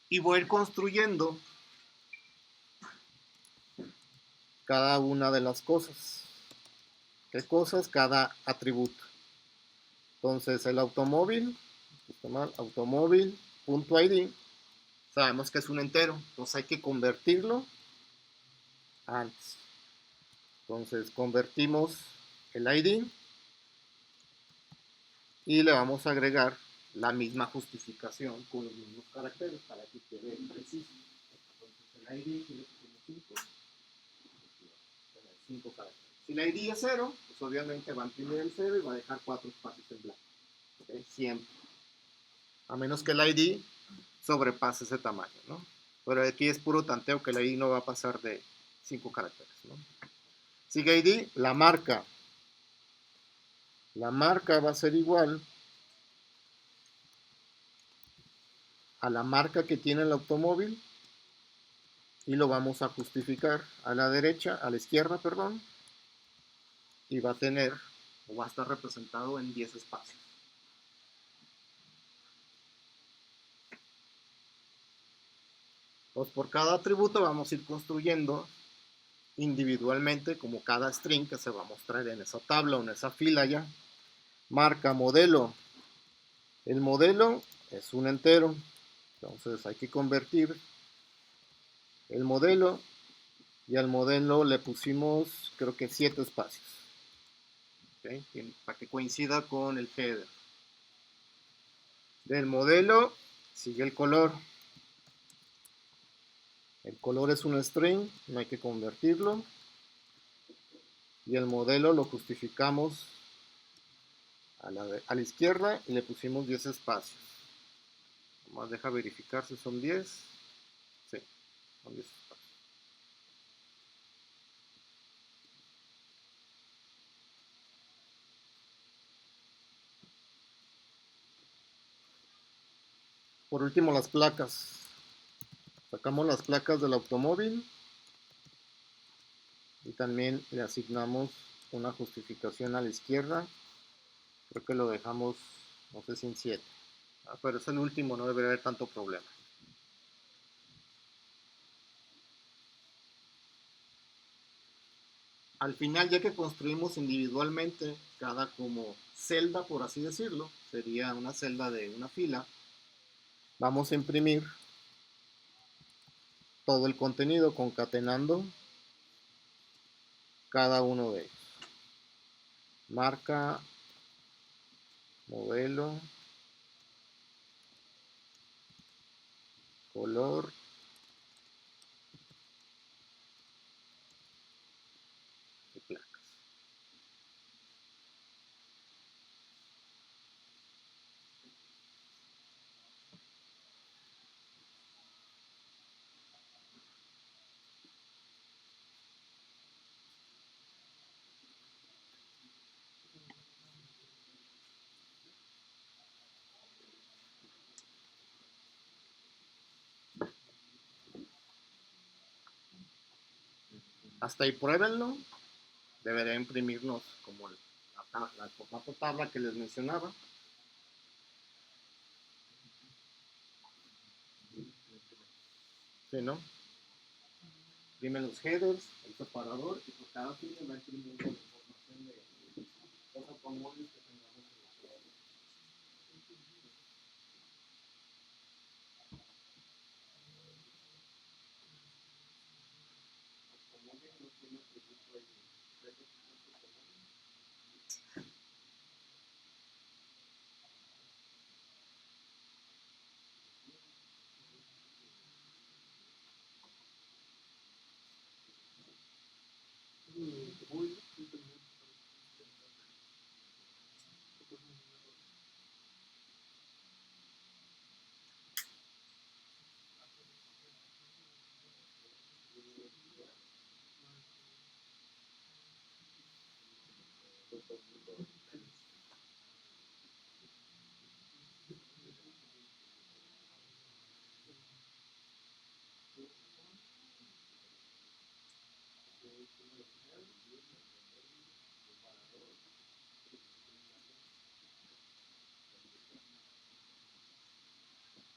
Y voy a ir construyendo cada una de las cosas. ¿Qué cosas? Cada atributo. Entonces, el automóvil, automóvil.id, sabemos que es un entero, entonces hay que convertirlo antes. Entonces, convertimos el ID y le vamos a agregar la misma justificación con los mismos caracteres para que quede preciso. Entonces, el ID tiene que tener 5 caracteres. Si el ID es 0, pues obviamente va a imprimir el 0 y va a dejar 4 espacios en blanco. ¿Okay? Siempre. A menos que el ID sobrepase ese tamaño, ¿no? Pero aquí es puro tanteo que el ID no va a pasar de 5 caracteres, ¿no? Sigue ID, la marca. La marca va a ser igual a la marca que tiene el automóvil y lo vamos a justificar a la derecha, a la izquierda, perdón, y va a tener, o va a estar representado en 10 espacios. Pues por cada atributo vamos a ir construyendo individualmente como cada string que se va a mostrar en esa tabla o en esa fila ya. Marca, modelo. El modelo es un entero, entonces hay que convertir el modelo y al modelo le pusimos creo que 7 espacios, ¿okay? Para que coincida con el header. Del modelo sigue el color. El color es un string, no hay que convertirlo. Y el modelo lo justificamos a la izquierda y le pusimos 10 espacios. Nomás deja verificar si son 10. Sí, son 10 espacios. Por último, las placas. Sacamos las placas del automóvil y también le asignamos una justificación a la izquierda. Creo que lo dejamos, no sé si en 7. Pero es el último, no debería haber tanto problema. Al final, ya que construimos individualmente cada como celda, por así decirlo, sería una celda de una fila, vamos a imprimir todo el contenido concatenando cada uno de ellos. Marca, modelo, color y placas. Hasta ahí pruébenlo. Debería imprimirnos como la formato tabla que les mencionaba. Sí, ¿no? Imprime los headers, el separador, y por cada fila va imprimiendo la información de los automóviles que tengamos en la ciudad. Automóvil no tiene atributo ahí.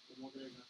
¿Cómo agregas?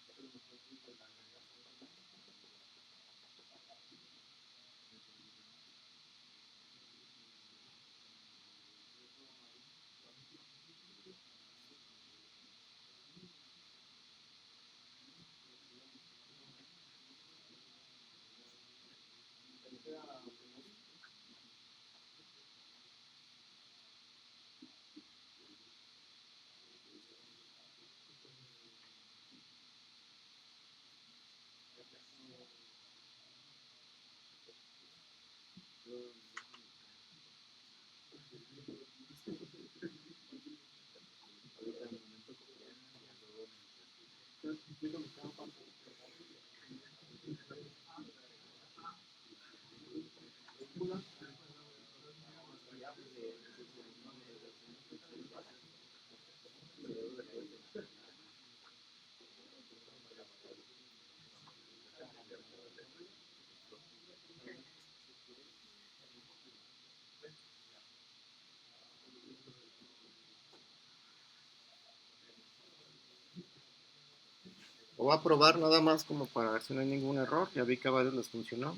Lo voy a probar nada más como para ver si no hay ningún error. Ya vi que a varios les funcionó.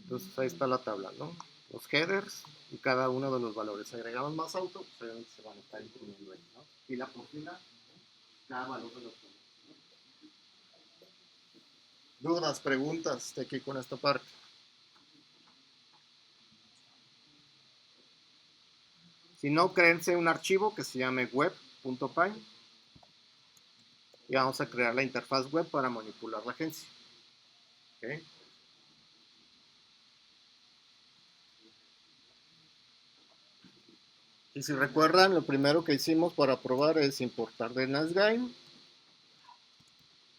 Entonces ahí está la tabla, ¿no? Los headers y cada uno de los valores. Si agregamos más auto, pues se van a estar imprimiendo ahí, ¿no? Fila por fila, cada valor de los valores, ¿no? Dudas, preguntas de aquí con esta parte. Si no, créense un archivo que se llame web.py y vamos a crear la interfaz web para manipular la agencia. ¿Okay? Y si recuerdan, lo primero que hicimos para probar es importar de NASGame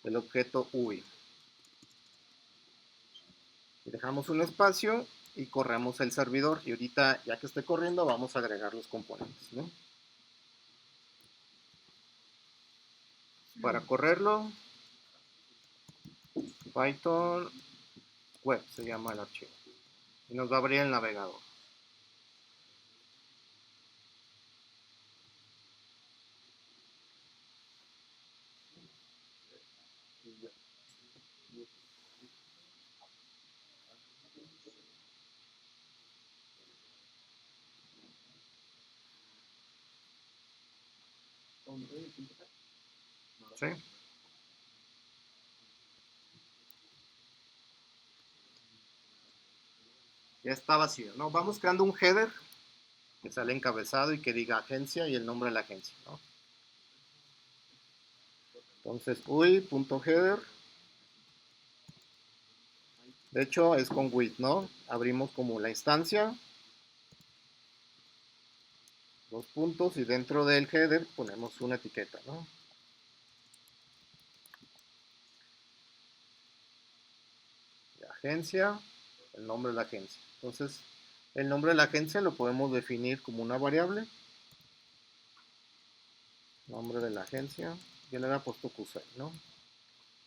el objeto UI. Y dejamos un espacio y corremos el servidor. Y ahorita, ya que esté corriendo, vamos a agregar los componentes, ¿no? Para correrlo, Python web se llama el archivo. Y nos va a abrir el navegador. ¿Sí? Ya está vacío, ¿no? Vamos creando un header que sale encabezado y que diga agencia y el nombre de la agencia, ¿no? Entonces, UI.header. De hecho, es con with, ¿no? Abrimos como la instancia, dos puntos, y dentro del header ponemos una etiqueta, ¿no? De agencia, el nombre de la agencia. Entonces, el nombre de la agencia lo podemos definir como una variable. Nombre de la agencia. Yo le había puesto QC, ¿no?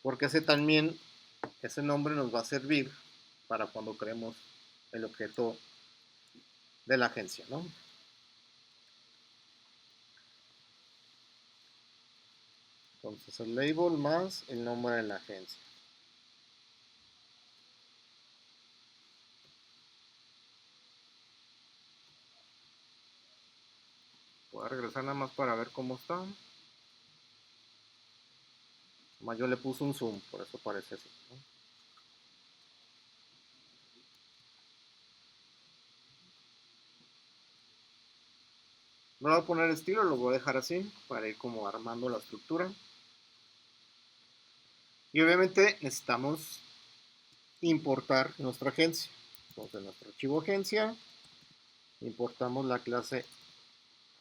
Porque ese nombre nos va a servir para cuando creemos el objeto de la agencia, ¿no? Entonces el label más el nombre de la agencia. Voy a regresar nada más para ver cómo está. Más yo le puse un zoom, por eso parece así, ¿no? No le voy a poner estilo, lo voy a dejar así para ir como armando la estructura. Y obviamente necesitamos importar nuestra agencia. Entonces, en nuestro archivo agencia, importamos la clase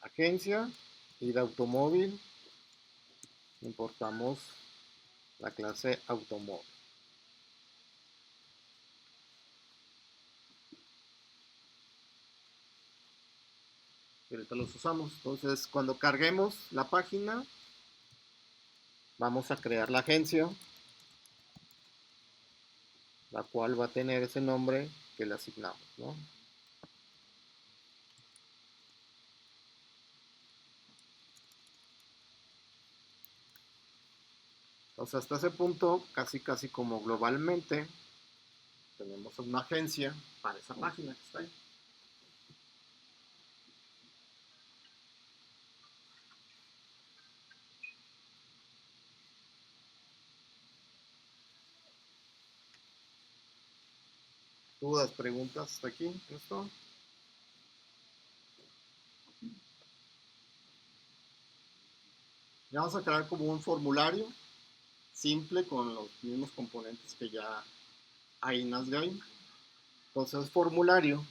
agencia y de automóvil importamos la clase automóvil. Y ahorita los usamos. Entonces, cuando carguemos la página, vamos a crear la agencia, la cual va a tener ese nombre que le asignamos, ¿no? Entonces, hasta ese punto, casi como globalmente, tenemos una agencia para esa página que está ahí. ¿Dudas, preguntas hasta aquí? ¿Esto? Ya vamos a crear como un formulario simple con los mismos componentes que ya hay en NASGame. Entonces, formulario.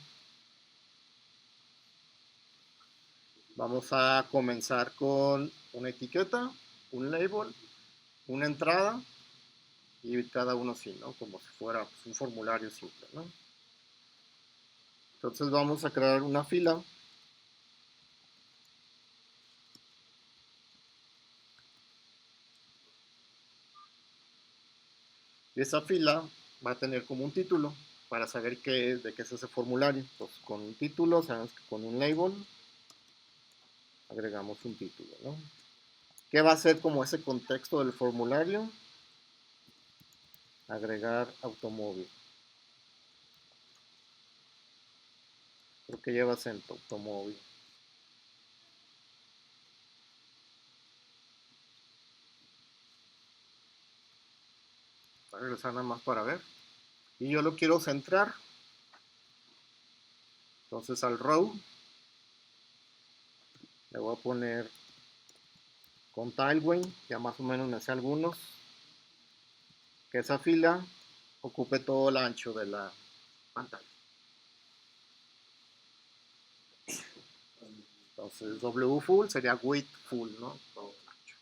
Vamos a comenzar con una etiqueta, un label, una entrada y cada uno así, ¿no? Como si fuera pues, un formulario simple, ¿no? Entonces vamos a crear una fila. Y esa fila va a tener como un título para saber de qué es ese formulario. Entonces con un título, sabemos que con un label agregamos un título, ¿no? ¿Qué va a ser como ese contexto del formulario? Agregar automóvil. Creo que lleva acento, automóvil. Voy a regresar nada más para ver. Y yo lo quiero centrar. Entonces al row le voy a poner con Tailwind, ya más o menos me hace algunos, que esa fila ocupe todo el ancho de la pantalla. Entonces W full sería width full, ¿no? Todo ancho.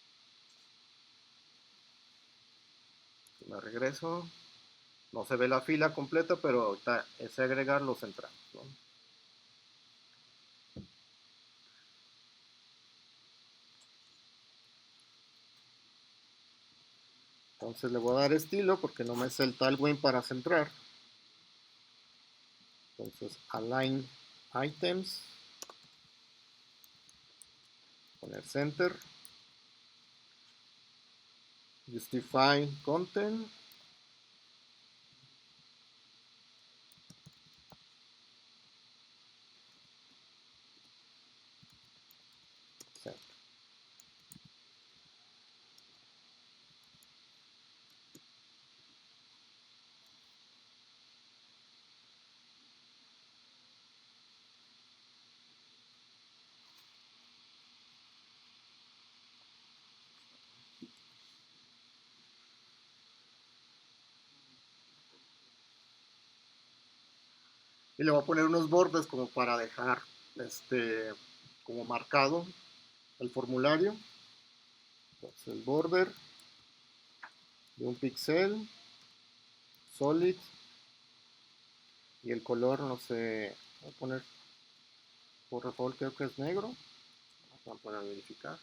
Me regreso. No se ve la fila completa, pero ahorita es agregar los centrales, ¿no? Entonces le voy a dar estilo porque no me sé el tailwind para centrar. Entonces align items, poner center, justify content, center. Y le voy a poner unos bordes como para dejar como marcado el formulario. Entonces el border de un píxel, solid, y el color, no sé, voy a poner por default creo que es negro, para verificar.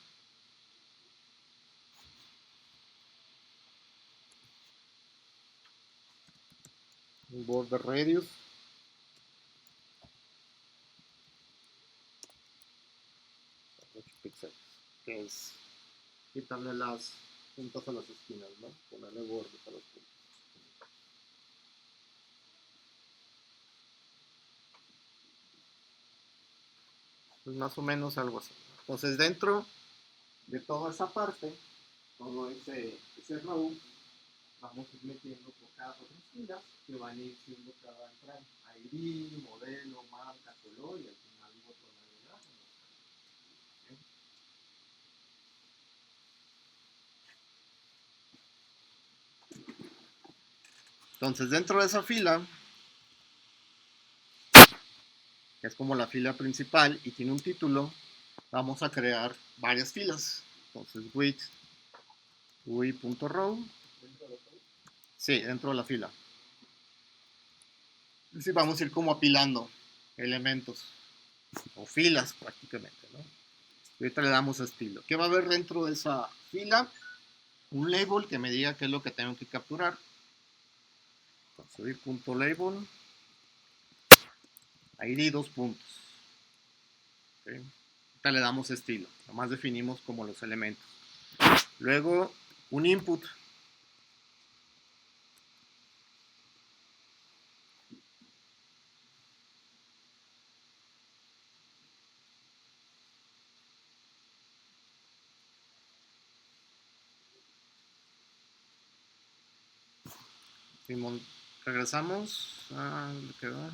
Un border radius, píxeles, que es quitarle las puntas a las esquinas, ¿no? Ponerle bordes a las puntas. Pues más o menos algo así. Entonces dentro de toda esa parte, todo ese row, vamos a ir metiendo por cada otras filas que van a ir siendo cada entrada. ID, modelo, marca, color y al final un botón de agregar. Entonces dentro de esa fila, que es como la fila principal y tiene un título, vamos a crear varias filas. Entonces width UI.row. Sí, dentro de la fila. Sí, vamos a ir como apilando elementos o filas prácticamente, ¿no? Y ahorita le damos estilo. ¿Qué va a haber dentro de esa fila? Un label que me diga qué es lo que tengo que capturar. Subir.label. ID dos puntos. ¿Okay? Ahorita le damos estilo. Nomás definimos como los elementos. Luego, un input. Regresamos. ¿Dónde quedó?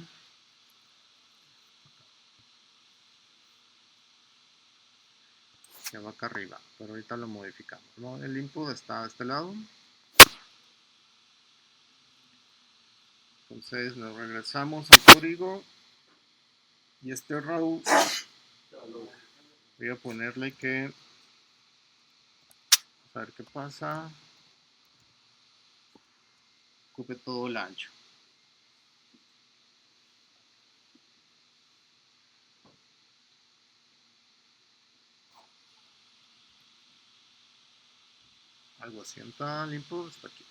Que va acá arriba, pero ahorita lo modificamos, ¿no? El input está de este lado. Entonces nos regresamos al código y este row voy a ponerle que, a ver qué pasa, ocupe todo el ancho. Algo así, entonces el input está aquí.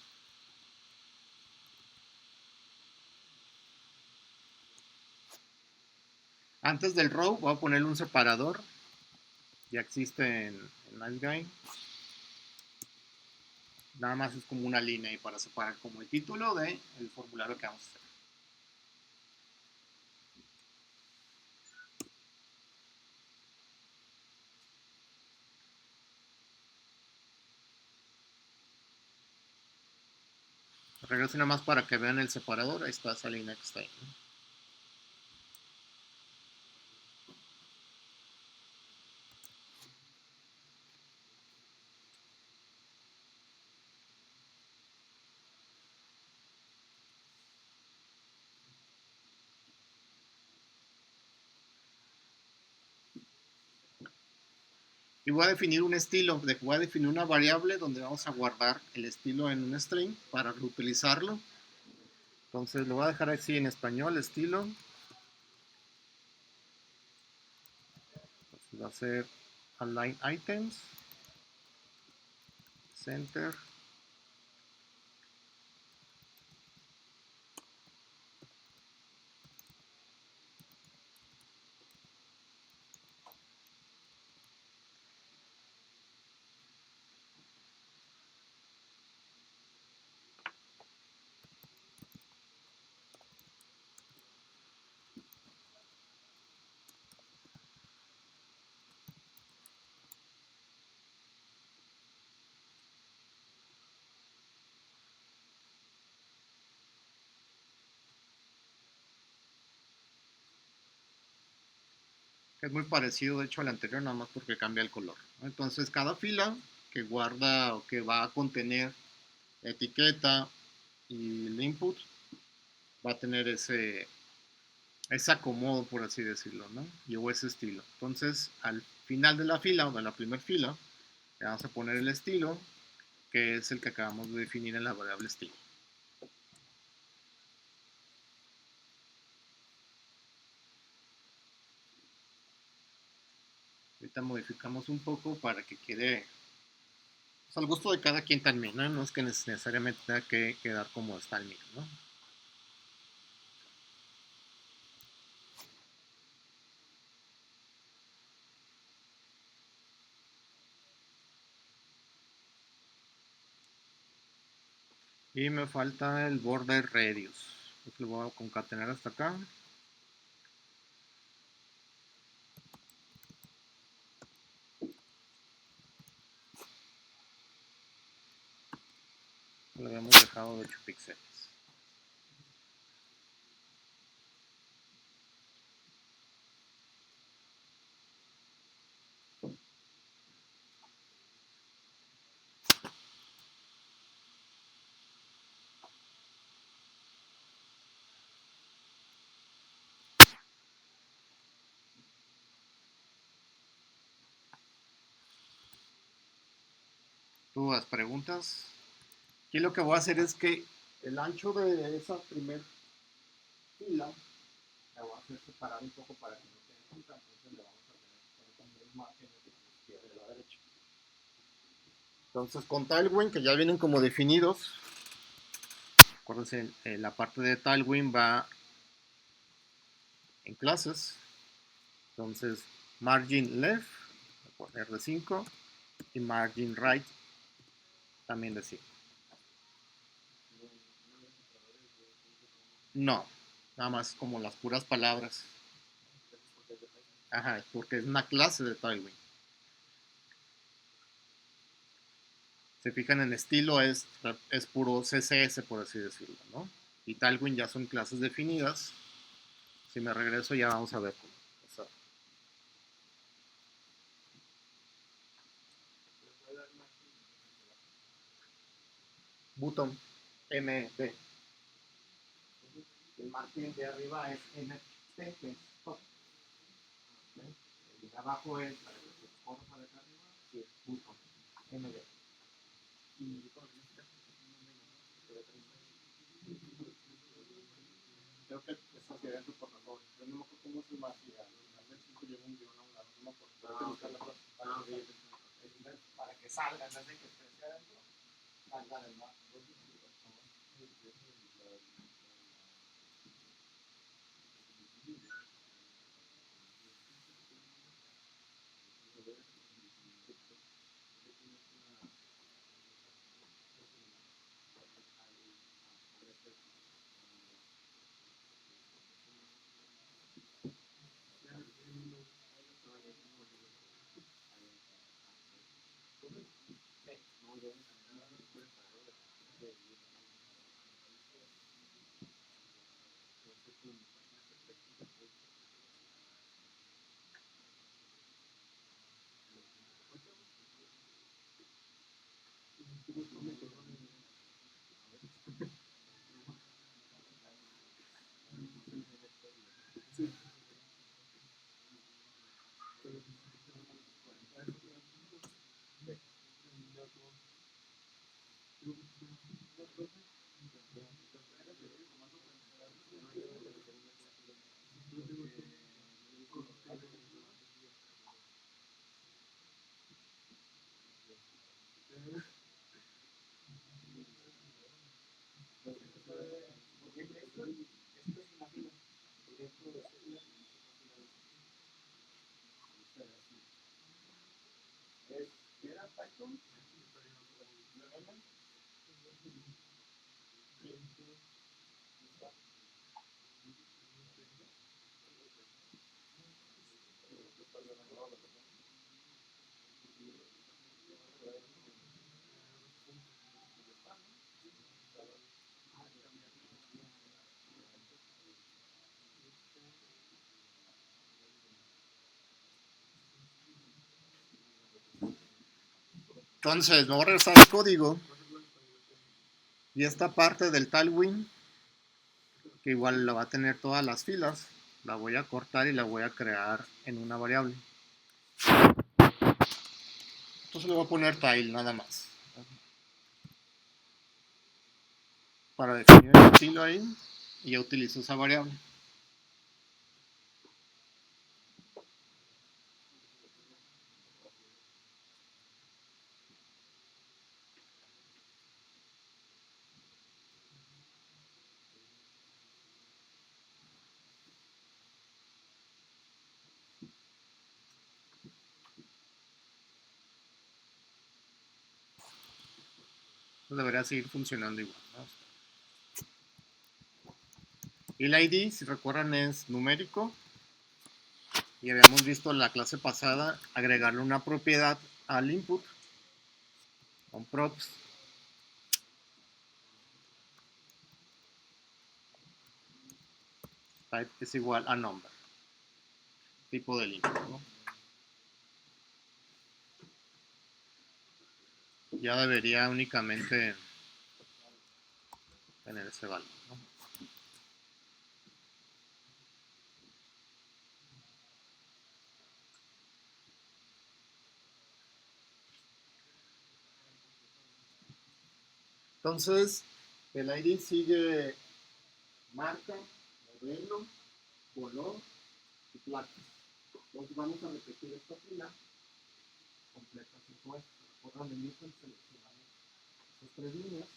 Antes del row voy a ponerle un separador, ya existe en NiceGuy. Nada más es como una línea y para separar como el título del formulario que vamos a hacer. Regreso nada más para que vean el separador, ahí está esa línea que está ahí, ¿no? Y voy a definir un estilo, voy a definir una variable donde vamos a guardar el estilo en un string para reutilizarlo. Entonces lo voy a dejar así en español, estilo. Entonces va a ser align items, center. Es muy parecido, de hecho, al anterior, nada más porque cambia el color, ¿no? Entonces, cada fila que guarda o que va a contener la etiqueta y el input va a tener ese acomodo, por así decirlo, ¿no? O ese estilo. Entonces, al final de la fila o de la primera fila, le vamos a poner el estilo, que es el que acabamos de definir en la variable estilo. Ahorita modificamos un poco para que quede pues, al gusto de cada quien también, ¿no? No es que necesariamente tenga que quedar como está el mío, ¿no? Y me falta el border radius. Entonces lo voy a concatenar hasta acá. Lo habíamos dejado de 8 píxeles. ¿Dudas, preguntas? Aquí lo que voy a hacer es que el ancho de esa primera fila la voy a hacer separar un poco para que no quede junta. Entonces le vamos a tener que poner también los márgenes de la izquierda y de la derecha. Entonces con Tailwind, que ya vienen como definidos, acuérdense, la parte de Tailwind va en clases. Entonces margin left, voy a poner de 5 y margin right también de 5. No, nada más como las puras palabras. Ajá, porque es una clase de Tailwind. Se fijan en estilo, es puro CSS, por así decirlo, ¿no? Y Tailwind ya son clases definidas. Si me regreso ya vamos a ver cómo. O sea, button MD. El margen de arriba es MT, que es top. ¿Okay? El de abajo es para que se corra para acá arriba, sí, es button MD. Creo que eso sería tu por favor. Yo no me acuerdo cómo se llama así. Al final del 5 lleva un guión a un lado. No me acuerdo. Para que salga, en vez de que esté adentro, salga del mar. Entonces, me voy a regresar al código y esta parte del Tailwind, que igual la va a tener todas las filas, la voy a cortar y la voy a crear en una variable. Entonces le voy a poner Tail nada más. Para definir el estilo ahí, y ya utilizo esa variable. Debería seguir funcionando igual, ¿no? Y el ID, si recuerdan, es numérico. Y habíamos visto en la clase pasada agregarle una propiedad al input con props. Type es igual a number, tipo del input, ¿no? Ya debería únicamente tener ese valor, ¿no? Entonces, el ID sigue marca, modelo, color y placa. Entonces vamos a repetir esta fila completa sin esto. Recuerdan el mismo seleccionamos estas tres líneas.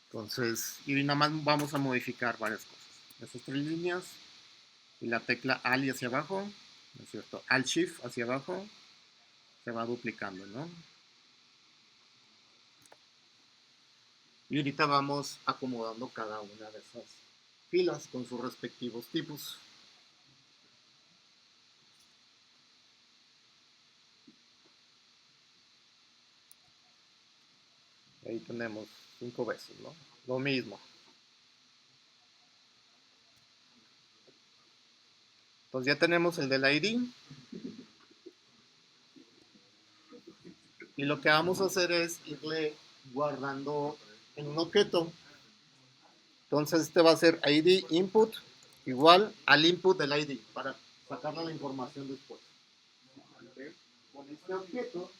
Entonces, y nada más vamos a modificar varias cosas. Esas tres líneas y la tecla Alt y hacia abajo, ¿no es cierto? Alt Shift hacia abajo, se va duplicando, ¿no? Y ahorita vamos acomodando cada una de esas filas con sus respectivos tipos. Ahí tenemos 5 veces, ¿no? Lo mismo. Entonces ya tenemos el del ID. Y lo que vamos a hacer es irle guardando en un objeto. Entonces este va a ser ID input igual al input del ID para sacarle la información después. Con este objeto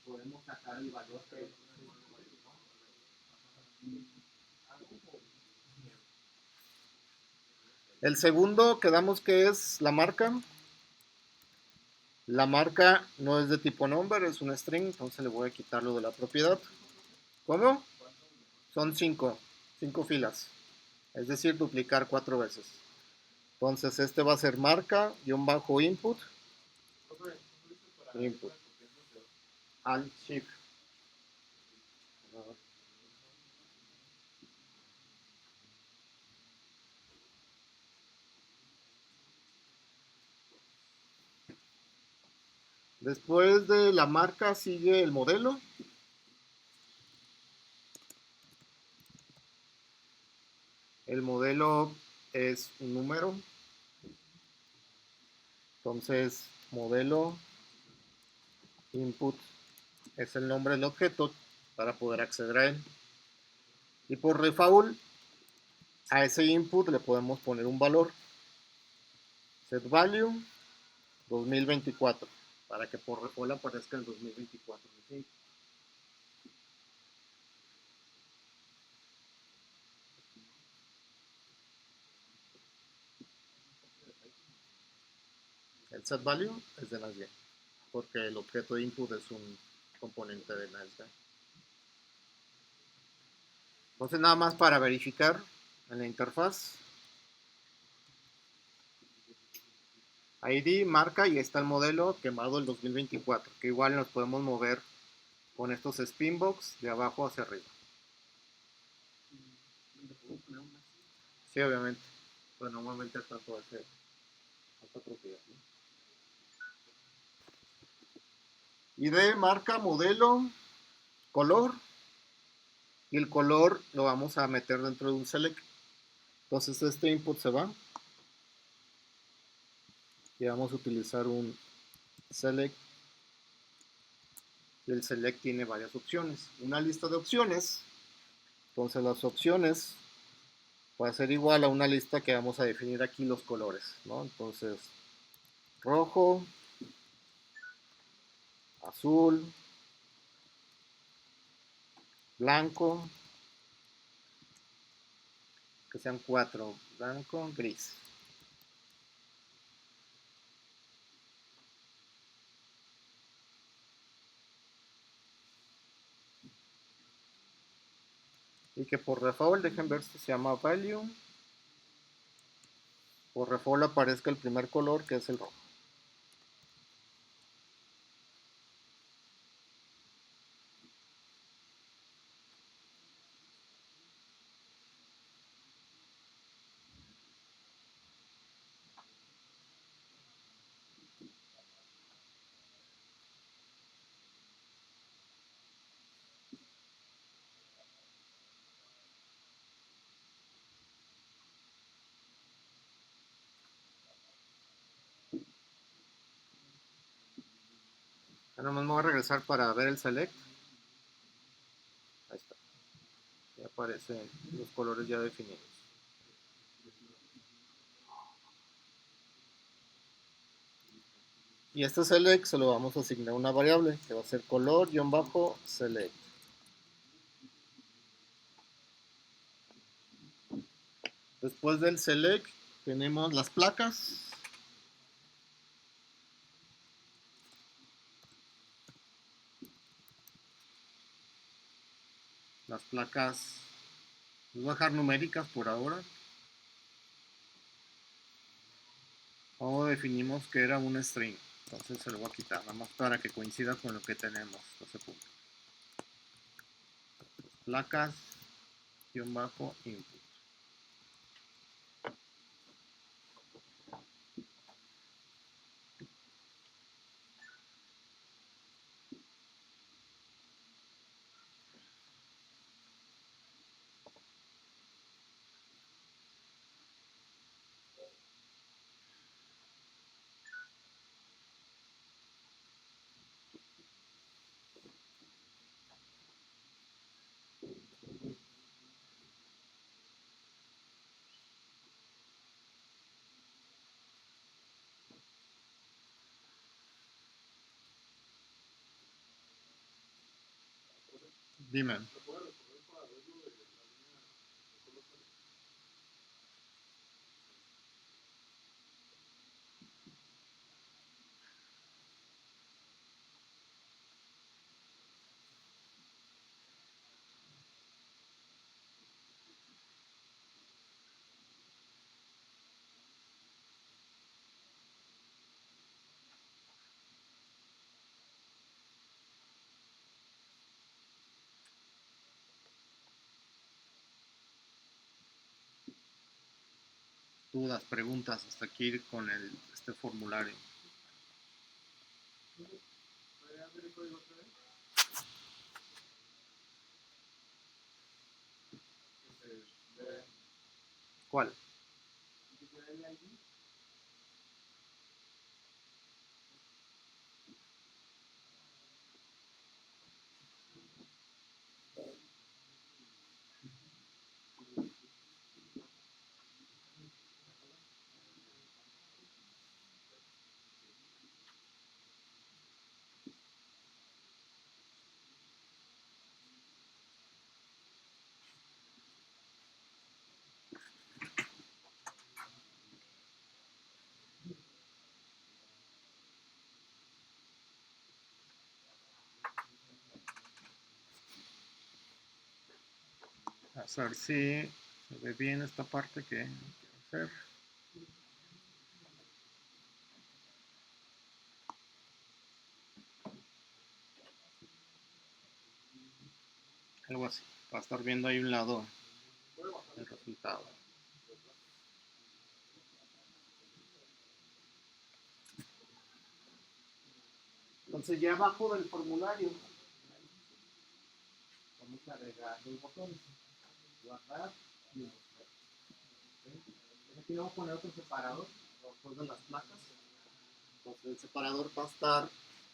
podemos sacar el valor que el segundo quedamos que es la marca. La marca no es de tipo number, es un string, entonces le voy a quitar lo de la propiedad. ¿Cómo? Son 5 filas, es decir, duplicar 4 veces. Entonces este va a ser marca, _input, input, alt shift. Después de la marca sigue el modelo. El modelo es un número. Entonces, modelo input es el nombre del objeto para poder acceder a él. Y por default, a ese input le podemos poner un valor. Set value 2024 para que por default aparezca el 2024. ¿Sí? El set value es de NASD, porque el objeto de input es un componente de NASD. Entonces nada más para verificar en la interfaz. ID, marca y está el modelo quemado el 2024, que igual nos podemos mover con estos spinbox de abajo hacia arriba. Sí, obviamente. Pues normalmente tanto esa propiedad, ¿no? ID, marca, modelo, color. Y el color lo vamos a meter dentro de un select. Entonces este input se va. Y vamos a utilizar un select. Y el select tiene varias opciones. Una lista de opciones. Entonces las opciones va a ser igual a una lista que vamos a definir aquí los colores, ¿no? Entonces rojo, azul, blanco, que sean 4, blanco, gris. Y que por default, dejen ver si se llama value. Por default aparezca el primer color, que es el rojo. Ahora más me voy a regresar para ver el select. Ahí está. Ya aparecen los colores ya definidos. Y este select se lo vamos a asignar una variable que va a ser color-select. Después del select tenemos las placas. Las placas, les voy a dejar numéricas por ahora. O definimos que era un string. Entonces se lo voy a quitar, nada más para que coincida con lo que tenemos. Ese punto. Placas, guión bajo, input. Dime. Dudas, preguntas, hasta aquí ir con este formulario. ¿Cuál? A ver si se ve bien esta parte que quiero hacer. Algo así. Va a estar viendo ahí un lado el resultado. Entonces ya abajo del formulario vamos a agregar los botones, guardar y mostrar. ¿Sí? Aquí vamos a poner otro separador después de las placas. Entonces el separador va a estar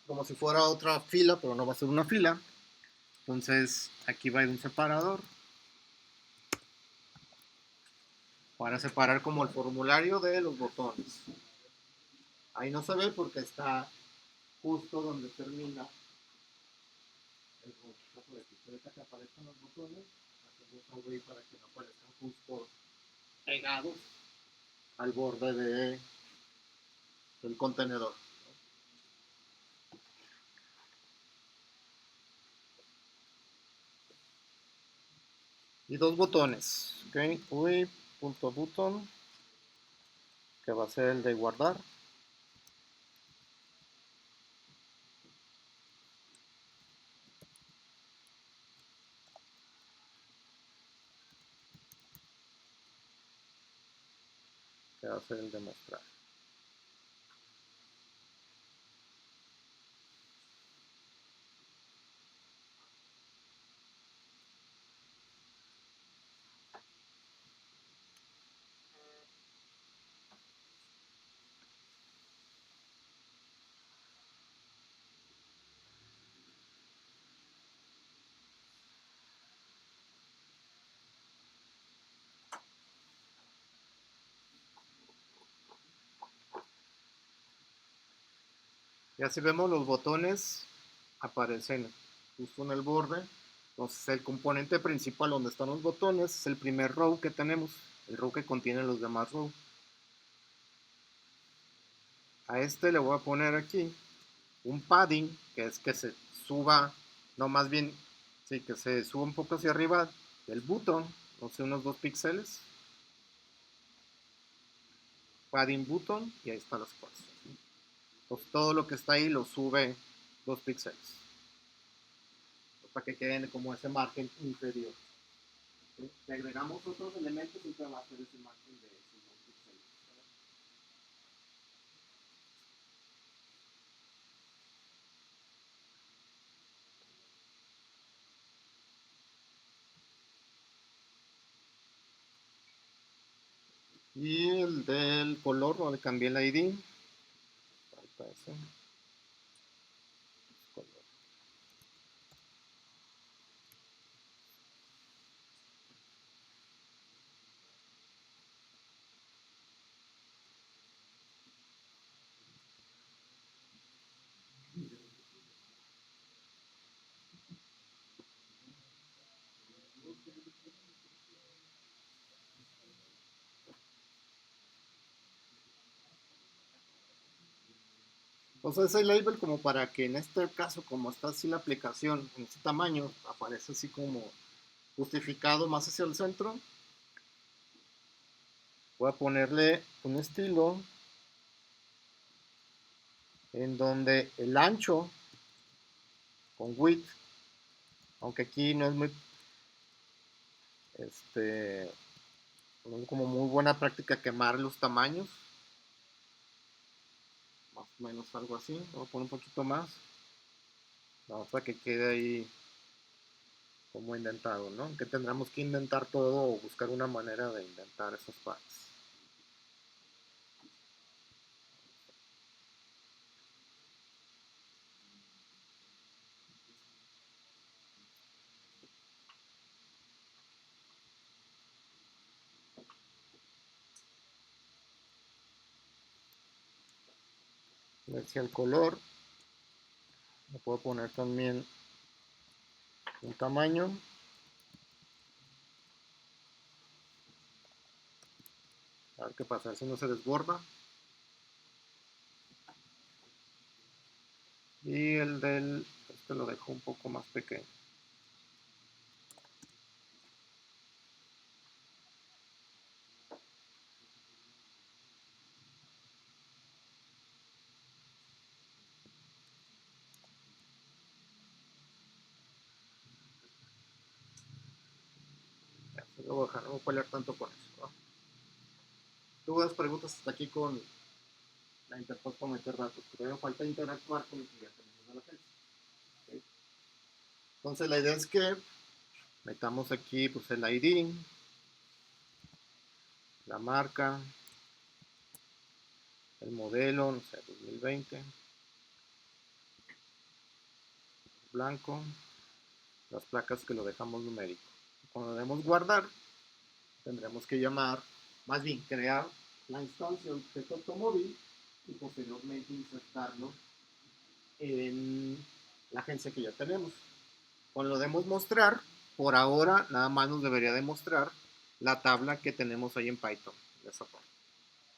como si fuera otra fila, pero no va a ser una fila. Entonces aquí va a ir un separador para separar como el formulario de los botones. Ahí no se ve porque está justo donde termina el botón. Ahorita que aparezcan los botones, hacemos algo ahí para que no aparezcan justo pegados al borde del contenedor. Y dos botones, ok, UI.button, que va a ser el de guardar. Que va a ser el de mostrar. Ya si vemos los botones aparecen justo en el borde. Entonces el componente principal donde están los botones es el primer row que tenemos, el row que contiene los demás rows. A este le voy a poner aquí un padding, que es que se suba, no, más bien, sí, que se suba un poco hacia arriba del botón, no sé, unos 2 píxeles. Padding button y ahí está el espacio. Entonces todo lo que está ahí lo sube 2 píxeles para que queden como ese margen inferior. ¿Sí? Si agregamos otros elementos, siempre va a ser ese margen de esos 2 píxeles. Y el del color, no le cambié el ID. Falta ese. Color. Entonces ese label como para que en este caso, como está así la aplicación, en este tamaño, aparece así como justificado más hacia el centro. Voy a ponerle un estilo en donde el ancho con width, aunque aquí no es muy, no es como muy buena práctica quemar los tamaños, más o menos algo así. Voy a poner un poquito más, vamos, para que quede ahí como indentado, ¿no? Que tendremos que indentar todo o buscar una manera de indentar esas partes. Ver si el color, le puedo poner también un tamaño. A ver qué pasa, si no se desborda. Y el del, este lo dejo un poco más pequeño. Ya, se lo voy a dejar, no voy a pelear tanto con eso, ¿no? Tuve dos preguntas hasta aquí con la interfaz para meter datos, pero me falta interactuar con el cliente. la agencia. ¿Ok? Entonces la idea es que metamos aquí pues el ID, la marca, el modelo, no sé, 2020, blanco, las placas que lo dejamos numérico. Cuando le demos guardar, tendremos que llamar, más bien crear la instancia del objeto automóvil y posteriormente insertarlo en la agencia que ya tenemos. Cuando lo demos mostrar, por ahora nada más nos debería demostrar la tabla que tenemos ahí en Python, de esa parte.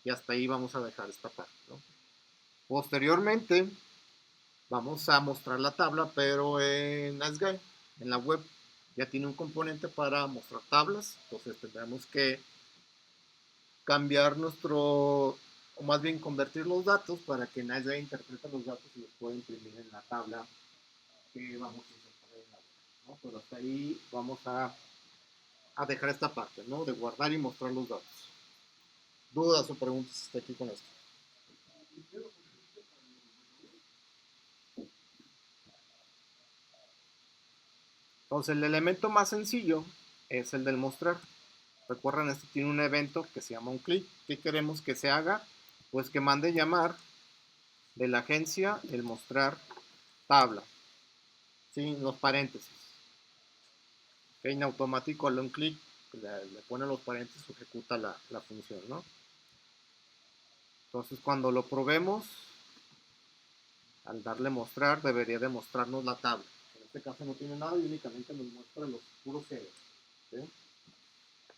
Y hasta ahí vamos a dejar esta parte, ¿no? Posteriormente vamos a mostrar la tabla, pero en Niceguy, en la web, ya tiene un componente para mostrar tablas, entonces tendremos que cambiar o más bien convertir los datos para que Niceguy interprete los datos y los pueda imprimir en la tabla que vamos a insertar en la web, ¿no? Pues hasta ahí vamos a dejar esta parte, ¿no? De guardar y mostrar los datos. ¿Dudas o preguntas hasta aquí con esto? Entonces el elemento más sencillo es el del mostrar. Recuerden, este tiene un evento que se llama un click. ¿Qué queremos que se haga? Pues que mande llamar de la agencia el mostrar tabla, sin los paréntesis. Que en automático al un clic le pone los paréntesis, ejecuta la función, ¿no? Entonces cuando lo probemos, al darle mostrar, debería de mostrarnos la tabla. En este caso no tiene nada y únicamente nos muestra los puros ceros, ¿sí?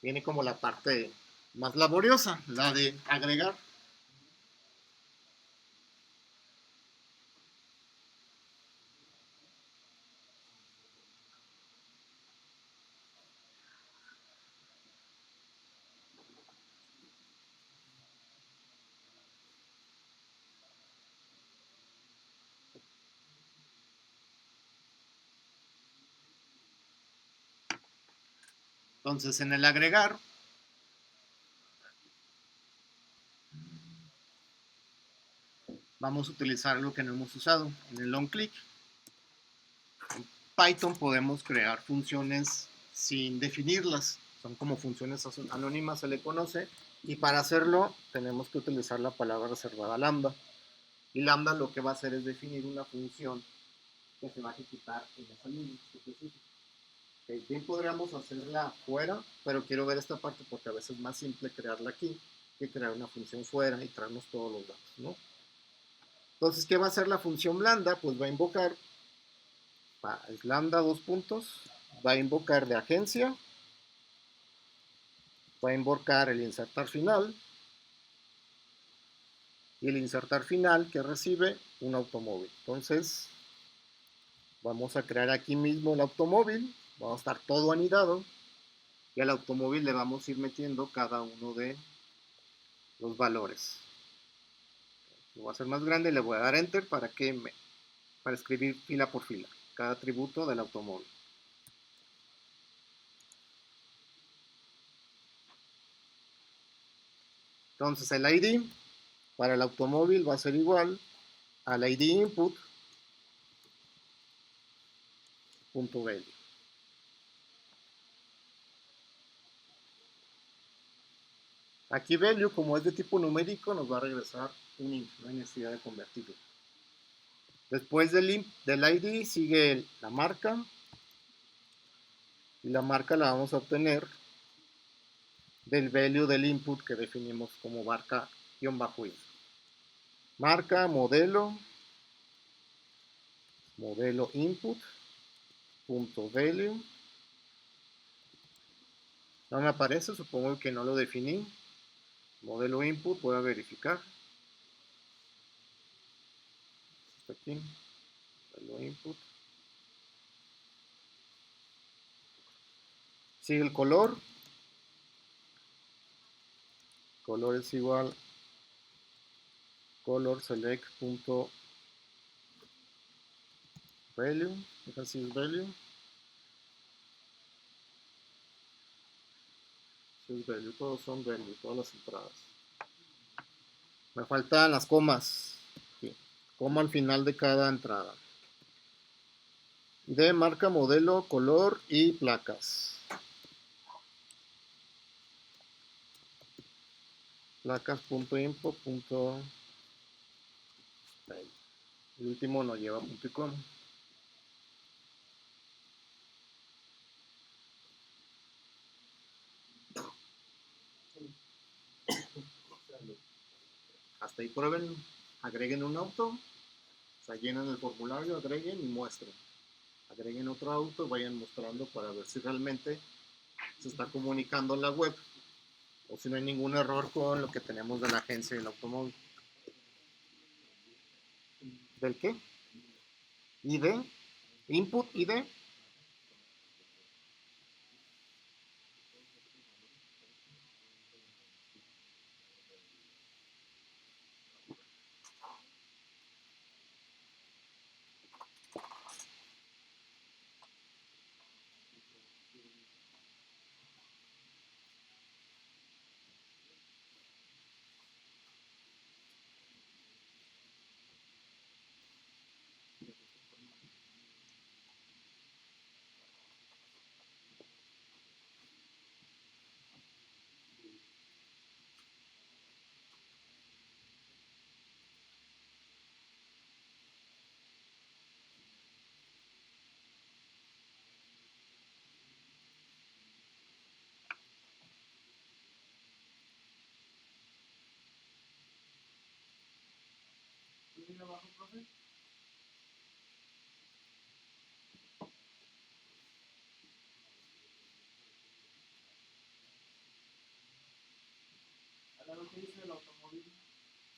Viene como la parte más laboriosa, la de agregar. Entonces en el agregar vamos a utilizar lo que no hemos usado. En el onClick, en Python podemos crear funciones sin definirlas. Son como funciones anónimas, se le conoce. Y para hacerlo tenemos que utilizar la palabra reservada lambda. Y lambda lo que va a hacer es definir una función que se va a ejecutar en esa línea específica. Okay, bien podríamos hacerla fuera, pero quiero ver esta parte porque a veces es más simple crearla aquí que crear una función fuera y traernos todos los datos, ¿no? Entonces, ¿qué va a hacer la función lambda? Pues va a invocar, es lambda dos puntos, va a invocar de agencia, va a invocar el insertar final, y el insertar final que recibe un automóvil. Entonces, vamos a crear aquí mismo el automóvil, vamos a estar todo anidado, y al automóvil le vamos a ir metiendo cada uno de los valores. Lo voy a hacer más grande, le voy a dar enter para escribir fila por fila cada atributo del automóvil. Entonces el ID para el automóvil va a ser igual al ID input punto value. Aquí value, como es de tipo numérico, nos va a regresar un int, no hay necesidad de convertirlo. Después del ID sigue la marca, y la marca la vamos a obtener del value del input que definimos como marca-info. Marca, modelo input punto value. No me aparece, supongo que no lo definí. Modelo input, voy a verificar. Está aquí. Modelo input. Sigue el color. Color es igual color select punto value. Así es value. Sí es value, todos son value, todas las entradas. Me faltan las comas. Aquí. Coma al final de cada entrada. de marca, modelo, color y placas. Placas.info. El último no lleva .com. Hasta ahí prueben, agreguen un auto, o sea, llenan el formulario, agreguen y muestren. Agreguen otro auto, vayan mostrando para ver si realmente se está comunicando en la web o si no hay ningún error con lo que tenemos de la agencia del automóvil. ¿Del qué? ID, input ID.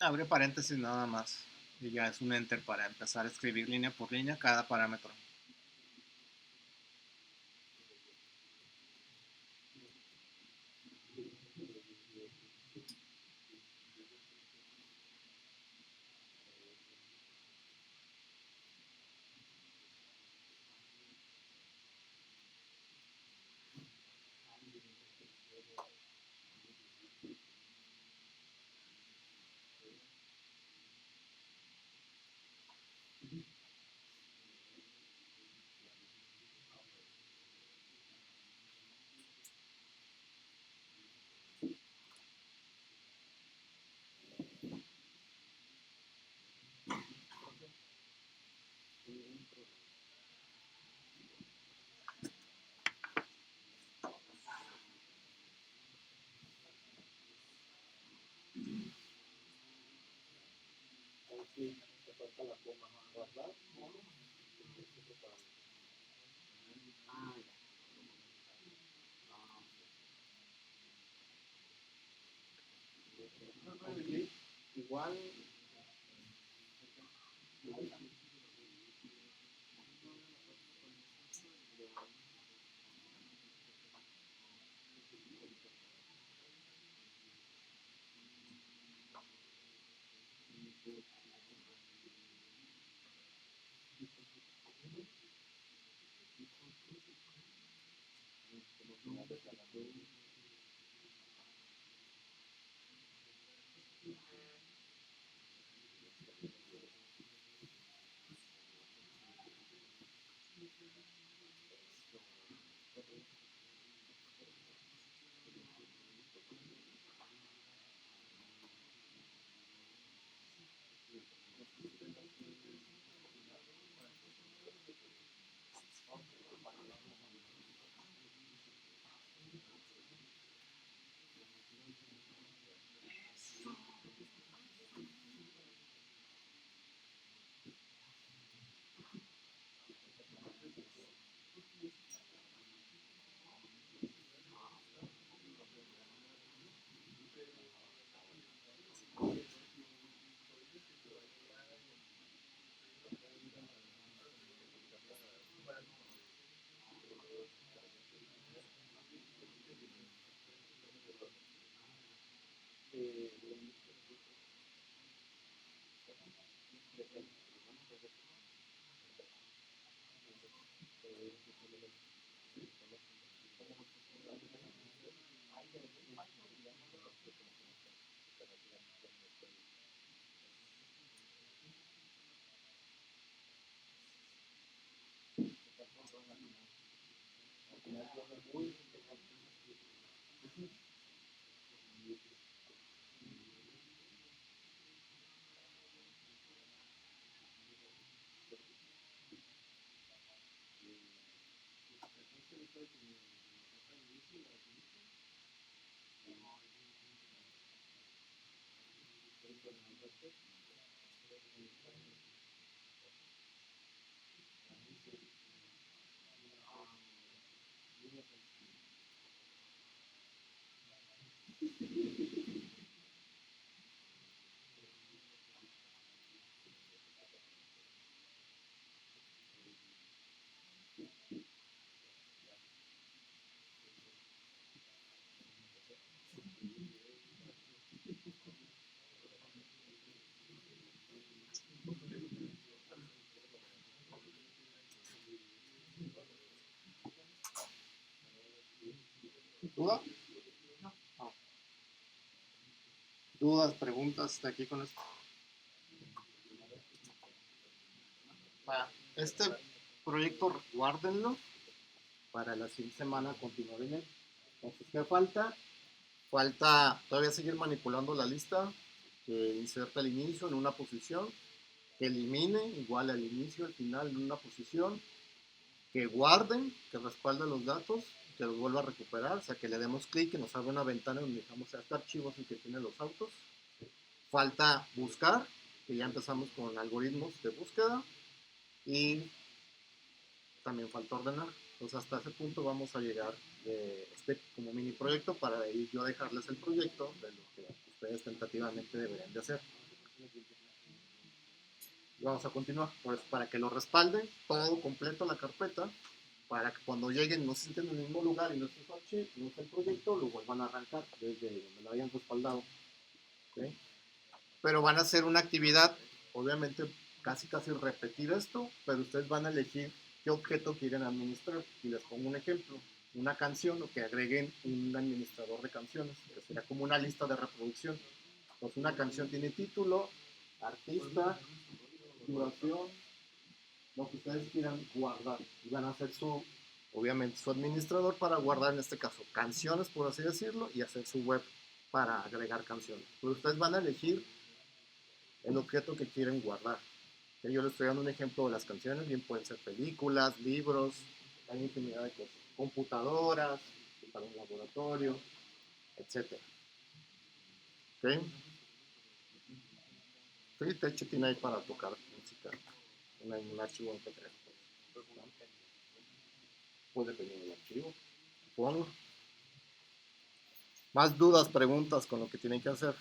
Abre paréntesis nada más y ya es un enter para empezar a escribir línea por línea cada parámetro. Igual ¿Duda? Ah. ¿Dudas, preguntas de aquí con esto? Este proyecto guárdenlo para la siguiente semana continuar en él. Entonces, ¿qué falta? Falta todavía seguir manipulando la lista, que inserte al inicio en una posición, que elimine igual al inicio, al final en una posición, que guarden, que respalde los datos, que los vuelva a recuperar, o sea, que le demos clic y nos abra una ventana donde digamos este archivo es el que tiene los autos. Falta buscar, que ya empezamos con algoritmos de búsqueda, y también falta ordenar. Entonces hasta ese punto vamos a llegar de este como mini proyecto para ir yo dejarles el proyecto de lo que ustedes tentativamente deberían de hacer. Y vamos a continuar, pues para que lo respalden todo completo la carpeta, para que cuando lleguen no se sienten en el mismo lugar y no se archivo, no es el proyecto, lo vuelvan a arrancar desde donde lo hayan respaldado. ¿Okay? Pero van a hacer una actividad, obviamente casi repetir esto, pero ustedes van a elegir qué objeto quieren administrar. Y les pongo un ejemplo, una canción, o que agreguen un administrador de canciones, que será como una lista de reproducción. Pues una canción tiene título, artista, duración, lo que ustedes quieran guardar. Y van a hacer obviamente, su administrador para guardar, en este caso, canciones, por así decirlo, y hacer su web para agregar canciones. Pero ustedes van a elegir el objeto que quieren guardar. Yo les estoy dando un ejemplo de las canciones, bien pueden ser películas, libros, hay infinidad de cosas, computadoras, para un laboratorio, etc. ¿Ok? Sí, de hecho tiene ahí para tocar música, un archivo MP3. Pues dependiendo del archivo. Supongo. Más dudas, preguntas con lo que tienen que hacer.